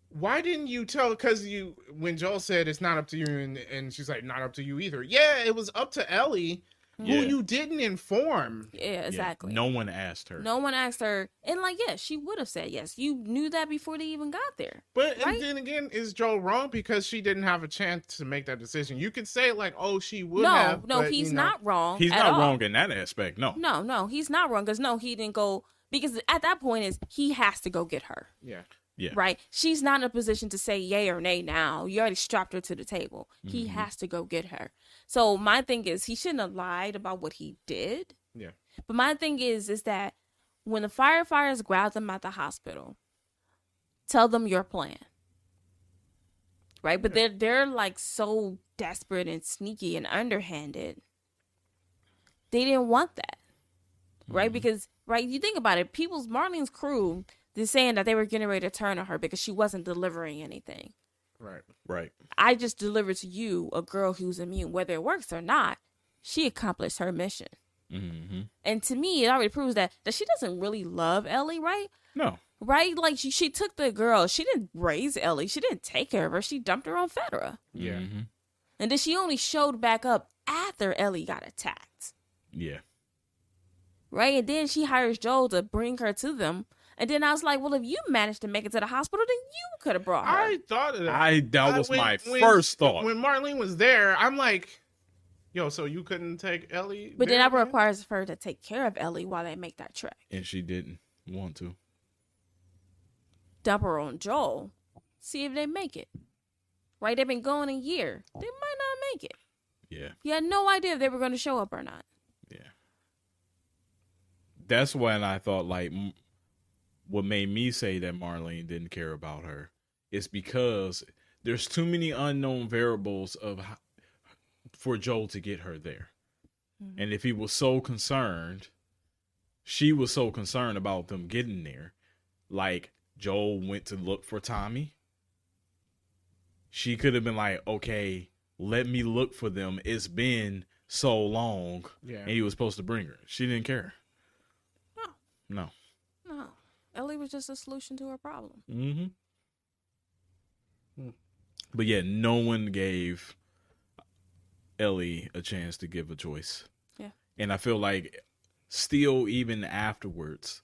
why didn't you tell? Because when Joel said it's not up to you, and she's like, not up to you either. Yeah, it was up to Ellie, who you didn't inform. Yeah, exactly. Yeah, no one asked her. No one asked her. And she would have said yes. You knew that before they even got there. But and then again, is Joel wrong because she didn't have a chance to make that decision? You could say she would have. No, he's not wrong. He's not wrong in that aspect. No. No, he's not wrong because he didn't go. Because at that point he has to go get her. Yeah. Yeah. Right? She's not in a position to say yay or nay now. You already strapped her to the table. Mm-hmm. He has to go get her. So my thing is he shouldn't have lied about what he did. Yeah. But my thing is that when the firefighters grab them at the hospital, tell them your plan. Right? But they're like so desperate and sneaky and underhanded. They didn't want that. Right? Mm-hmm. Because you think about it, Marlene's crew, they're saying that they were getting ready to turn on her because she wasn't delivering anything. Right. I just delivered to you a girl who's immune. Whether it works or not, she accomplished her mission. Mm-hmm. And to me, it already proves that she doesn't really love Ellie, right? No. Right? Like, she took the girl. She didn't raise Ellie. She didn't take care of her. She dumped her on Fedra. Yeah. Mm-hmm. And then she only showed back up after Ellie got attacked. Yeah. Right? And then she hires Joel to bring her to them. And then I was like, well, if you managed to make it to the hospital, then you could have brought her. I thought of that. That was my first thought. When Marlene was there, I'm like, yo, so you couldn't take Ellie? But then that requires her to take care of Ellie while they make that trek. And she didn't want to. Dump her on Joel. See if they make it. Right? They've been going a year. They might not make it. Yeah. You had no idea if they were going to show up or not. Yeah. That's when I thought, what made me say that Marlene didn't care about her is because there's too many unknown variables for Joel to get her there. Mm-hmm. And if he was so concerned, she was so concerned about them getting there. Like, Joel went to look for Tommy. She could have been like, okay, let me look for them. It's been so long. Yeah. And he was supposed to bring her. She didn't care. No. Ellie was just a solution to her problem. Mm-hmm. But yeah, no one gave Ellie a chance to give a choice. Yeah. And I feel like still, even afterwards,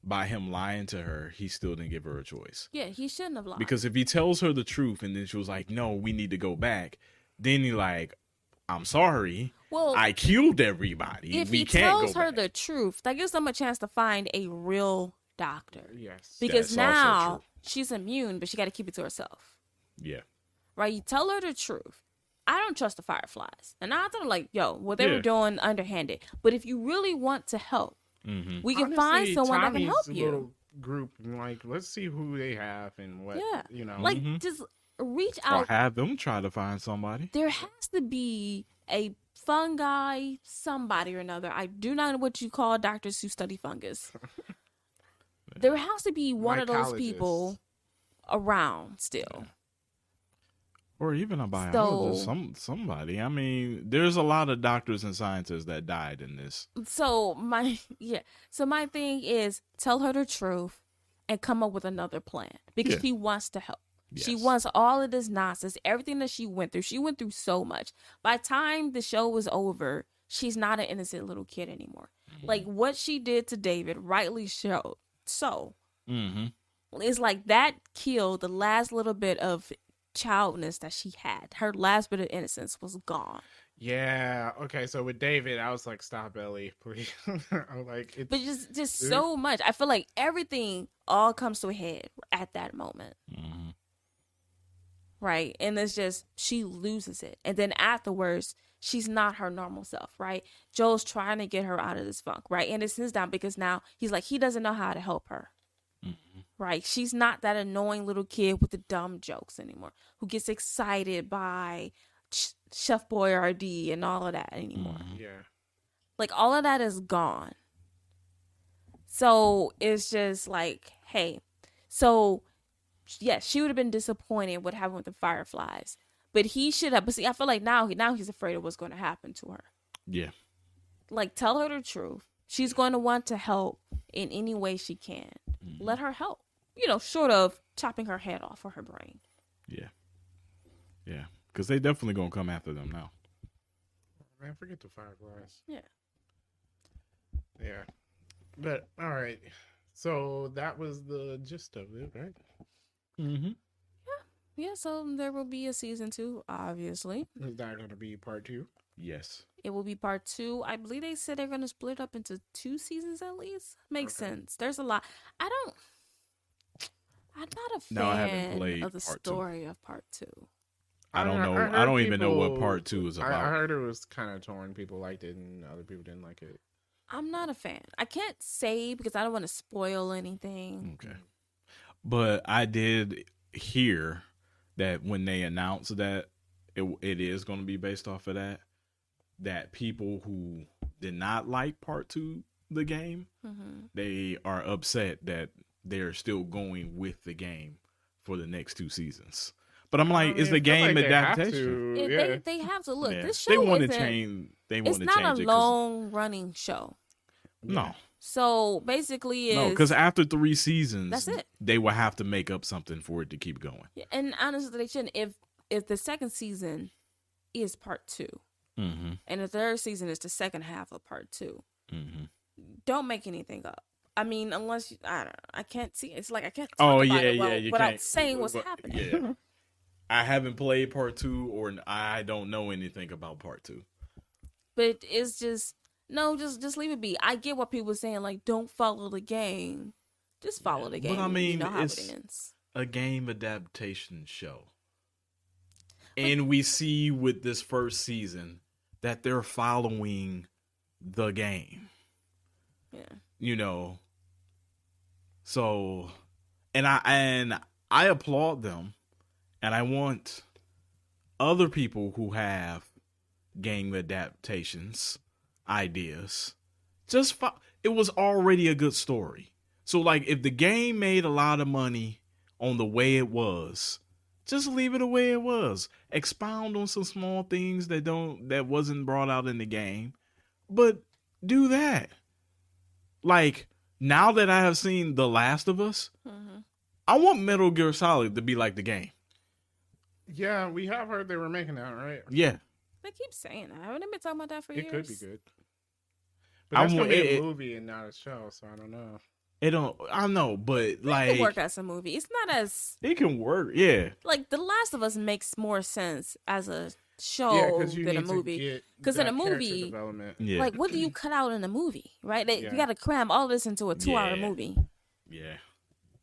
by him lying to her, he still didn't give her a choice. Yeah, he shouldn't have lied. Because if he tells her the truth and then she was like, no, we need to go back, then he I'm sorry. Well, I killed everybody. If he tells her the truth, that gives them a chance to find a real doctor. Yes. Because now she's immune, but she got to keep it to herself. Yeah. Right? You tell her the truth. I don't trust the Fireflies. And I thought, what they were doing underhanded. But if you really want to help, we can find someone that can help you. Little group, let's see who they have and what, just reach out. Or have them try to find somebody. There has to be a fungi, somebody or another. I do not know what you call doctors who study fungus. There has to be one of those people around still. Yeah. Or even a biologist, somebody. I mean, there's a lot of doctors and scientists that died in this. So my thing is tell her the truth and come up with another plan because she wants to help. Yes. She wants all of this nonsense, everything that she went through. She went through so much. By the time the show was over, she's not an innocent little kid anymore. Mm-hmm. Like what she did to David rightly showed. So it's like that killed the last little bit of childness that she had. Her last bit of innocence was gone. Yeah. Okay. So with David, I was like, "Stop, Ellie, please." I'm like, but just so much. I feel like everything all comes to a head at that moment. Mm-hmm. Right, and it's just she loses it, and then afterwards, she's not her normal self. Right, Joel's trying to get her out of this funk. Right, and it sits down because now he's like he doesn't know how to help her. Mm-hmm. right? She's not that annoying little kid with the dumb jokes anymore, who gets excited by Chef Boyardee and all of that anymore. Yeah. Like, all of that is gone. So it's just like, hey, so yes, she would have been disappointed what happened with the Fireflies, but he should have. But see, I feel like now he's afraid of what's going to happen to her. Yeah. Like, tell her the truth. She's going to want to help in any way she can. Let her help. Short of chopping her head off or her brain. Yeah. Yeah. Because they definitely going to come after them now. Man, forget the Fireflies. Yeah. Yeah. But, all right. So that was the gist of it, right? Mm-hmm. Yeah, so there will be a season 2, obviously. Is that going to be part 2? Yes. It will be part 2. I believe they said they're going to split up into 2 seasons at least. Makes sense. There's a lot. I'm not a fan of the story of part 2. I don't know. I don't even know what part 2 is about. I heard it was kind of torn. People liked it and other people didn't like it. I'm not a fan. I can't say because I don't want to spoil anything. Okay. But I did hear that when they announced that it is going to be based off of that people who did not like part 2 the game, they are upset that they're still going with the game for the next 2 seasons. But I'm like, is the game adaptation? They have to look. Yeah. This show they want to change. It's not a long running show. No. So basically, no, because after 3 seasons, that's it. They will have to make up something for it to keep going. Yeah, and honestly, they shouldn't. If the second season is part 2, and the third season is the second half of part 2, don't make anything up. I mean, unless I can't see. It's like I can't. Talk about it without saying what's happening. Yeah. I haven't played part 2, or I don't know anything about part 2. But it's just. No, just leave it be. I get what people are saying, like, don't follow the game. Just follow the game. But I mean, you know how it's it ends. A game adaptation show. And we see with this first season that they're following the game. Yeah. So, and I applaud them, and I want other people who have game adaptations ideas. It was already a good story. So like if the game made a lot of money on the way it was, just leave it the way it was. Expound on some small things that wasn't brought out in the game, but do that. Like now that I have seen The Last of Us, I want Metal Gear Solid to be like the game. Yeah, we have heard they were making that, right? Yeah. They keep saying that. Haven't they been talking about that for years? It could be good. But that's going to be a movie and not a show, so I don't know. I know, but like... It can work as a movie. It's not as... It can work, yeah. Like, The Last of Us makes more sense as a show than a movie. Because in a movie, like, what do you cut out in a movie, right? You got to cram all this into a 2-hour movie. Yeah.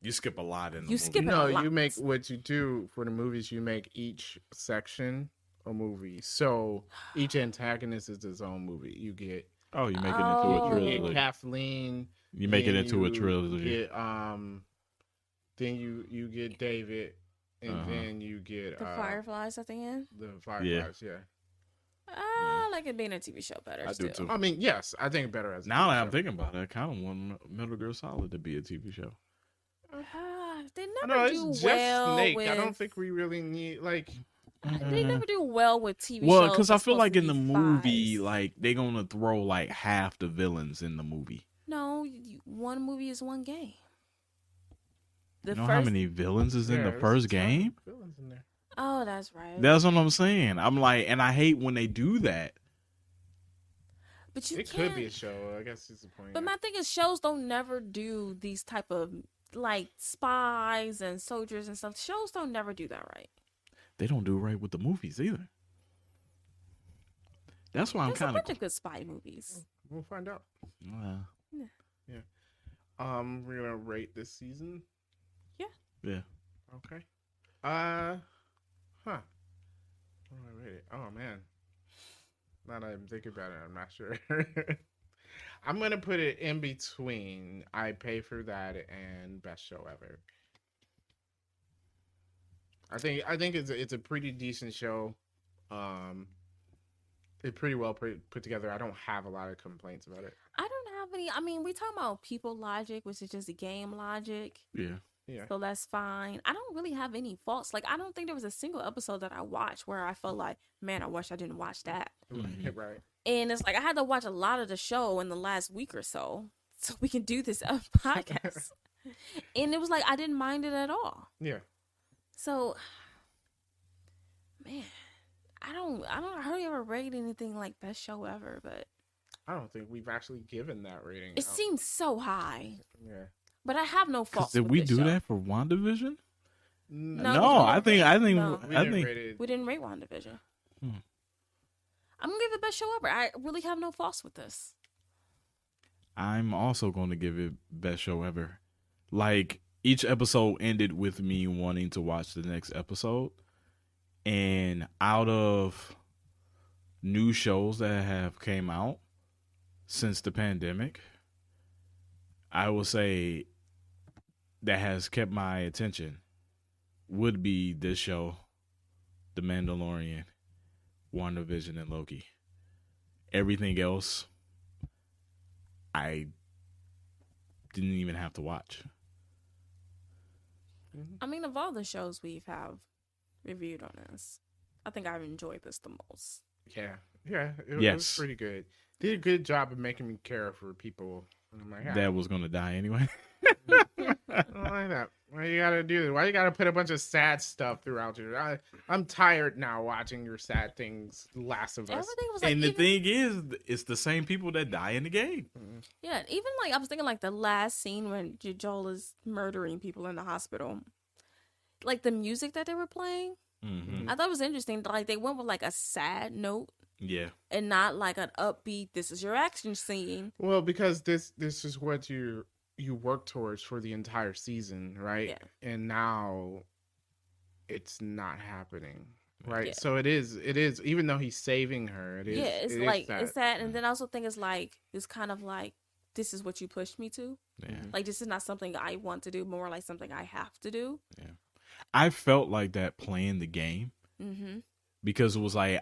You skip a lot in the movie. No, you make what you do for the movies, you make each section a movie. So each antagonist is its own movie. You get you make it into a trilogy. You get Kathleen. You make it into a trilogy. Then you get David, and then you get the Fireflies at the end. The Fireflies, yeah. I like it being a TV show better. I do too. I mean, yes, I think better as. Now that I'm thinking about it, I kind of want Metal Gear Solid to be a TV show. They never do well Snake. with. I don't think we really need like. They never do well with TV shows. Well, because I feel like in the movie, like they're gonna throw like half the villains in the movie. No, one movie is one game. You know how many villains is in the first game? Villains in there. Oh, that's right. That's what I'm saying. I'm like, and I hate when they do that. But it could be a show. I guess it's the point. But my thing is, shows don't never do these type of like spies and soldiers and stuff. Shows don't never do that right. They don't do right with the movies either. That's why I'm kind of. There's a bunch of good spy movies. We'll find out. Yeah. We're gonna rate this season. Yeah. Okay. What do I rate it? Oh man. Now that I'm thinking about it, I'm not sure. I'm gonna put it in between. I pay for that and best show ever. I think it's a pretty decent show. Um, it's pretty well put together. I don't have a lot of complaints about it. I don't have any. I mean, we talking about people logic, which is just a game logic. Yeah. Yeah. So that's fine. I don't really have any faults. Like, I don't think there was a single episode that I watched where I felt like, man, I wish I didn't watch that. Right. And it's like I had to watch a lot of the show in the last week or so we can do this podcast. And it was like I didn't mind it at all. Yeah. So, man, I don't hardly ever rate anything like best show ever, but I don't think we've actually given that rating. it seems so high. Yeah. But I have no faults. Did we do show. that for WandaVision? No, I think we didn't rate WandaVision. I'm gonna give it best show ever. I really have no faults with this. I'm also going to give it best show ever. Like, each episode ended with me wanting to watch the next episode. And out of new shows that have came out since the pandemic, I will say that has kept my attention would be this show, The Mandalorian, WandaVision, and Loki. Everything else, I didn't even have to watch. I mean, of all the shows we have reviewed on this, I think I've enjoyed this the most. Yeah. Yeah. It was pretty good. Did a good job of making me care for people. I'm like, that was going to die anyway. I don't like that. Why you gotta do that? Why you gotta put a bunch of sad stuff throughout your? I'm tired now watching your sad things. Last of Us. Everything was like, and the thing is, it's the same people that die in the game. Yeah, even like I was thinking like the last scene when Joel is murdering people in the hospital, like the music that they were playing. I thought it was interesting. Like they went with like a sad note. Yeah. And not like an upbeat, this is your action scene. Well, because this is what you work towards for the entire season, right? Yeah. And now it's not happening. Right. Yeah. So it is even though he's saving her, it's sad. And then I also think it's kind of like this is what you pushed me to. Yeah. Like this is not something I want to do, more like something I have to do. Yeah. I felt like that playing the game. Because it was like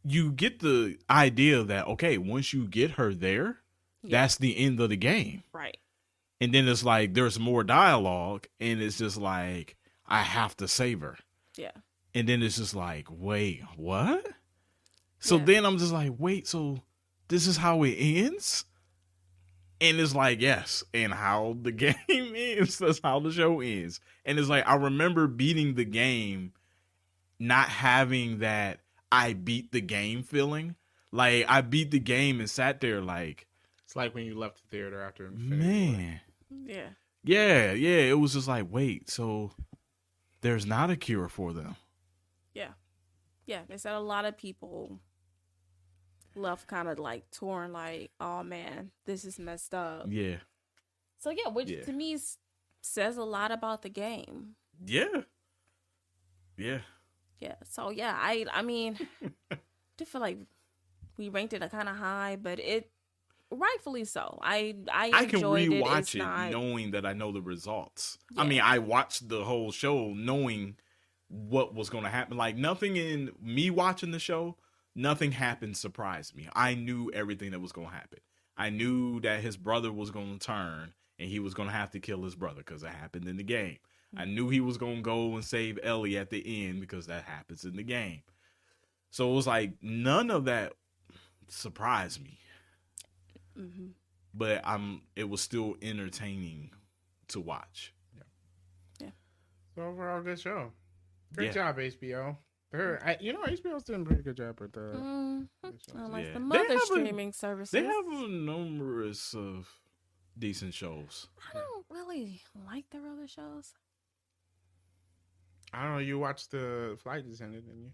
you get the idea that, okay, once you get her there, that's the end of the game. Right. And then it's like there's more dialogue, and it's just like, I have to save her. Yeah. And then it's just like, wait, what? So then I'm just like, wait, so this is how it ends? And it's like, yes. And how the game ends, that's how the show ends. And it's like, I remember beating the game, not having that I beat the game feeling. Like, I beat the game and sat there like. It's like when you left the theater after Infinity Man. War. Yeah. It was just like, wait, so there's not a cure for them. Yeah. They said a lot of people left kind of like torn, like, oh man, this is messed up. Yeah. So which to me says a lot about the game. Yeah. So I mean, I do feel like we ranked it kind of high, but it rightfully so. I can rewatch it knowing that I know the results. Yeah. I mean, I watched the whole show knowing what was going to happen. Like, nothing in me watching the show, nothing happened surprised me. I knew everything that was going to happen. I knew that his brother was going to turn and he was going to have to kill his brother because it happened in the game. I knew he was going to go and save Ellie at the end because that happens in the game. So it was like none of that surprised me. But it was still entertaining to watch. Yeah. So overall, good show. Great job, HBO. HBO's doing a pretty good job with the. Like the mother streaming services. They have a numerous of decent shows. I don't really like their other shows. I don't know. You watched the Flight Attendant, didn't you?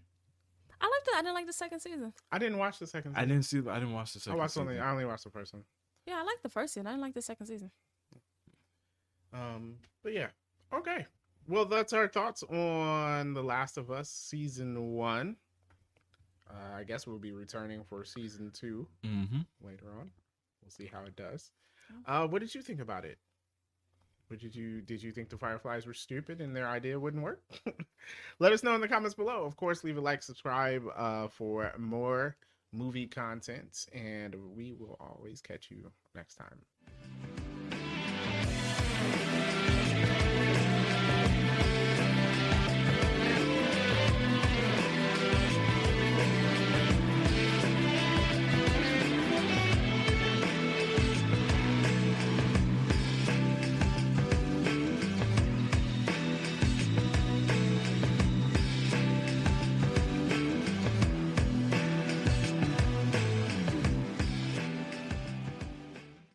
I liked it. I didn't like the second season. I didn't watch the second season. I didn't watch the second season. I only watched the first one. Yeah, I liked the first season. I didn't like the second season. But yeah. Okay. Well, that's our thoughts on The Last of Us Season 1. I guess we'll be returning for season 2 later on. We'll see how it does. What did you think about it? Did you think the Fireflies were stupid and their idea wouldn't work? Let us know in the comments below. Of course, leave a like, subscribe for more movie content, and we will always catch you next time.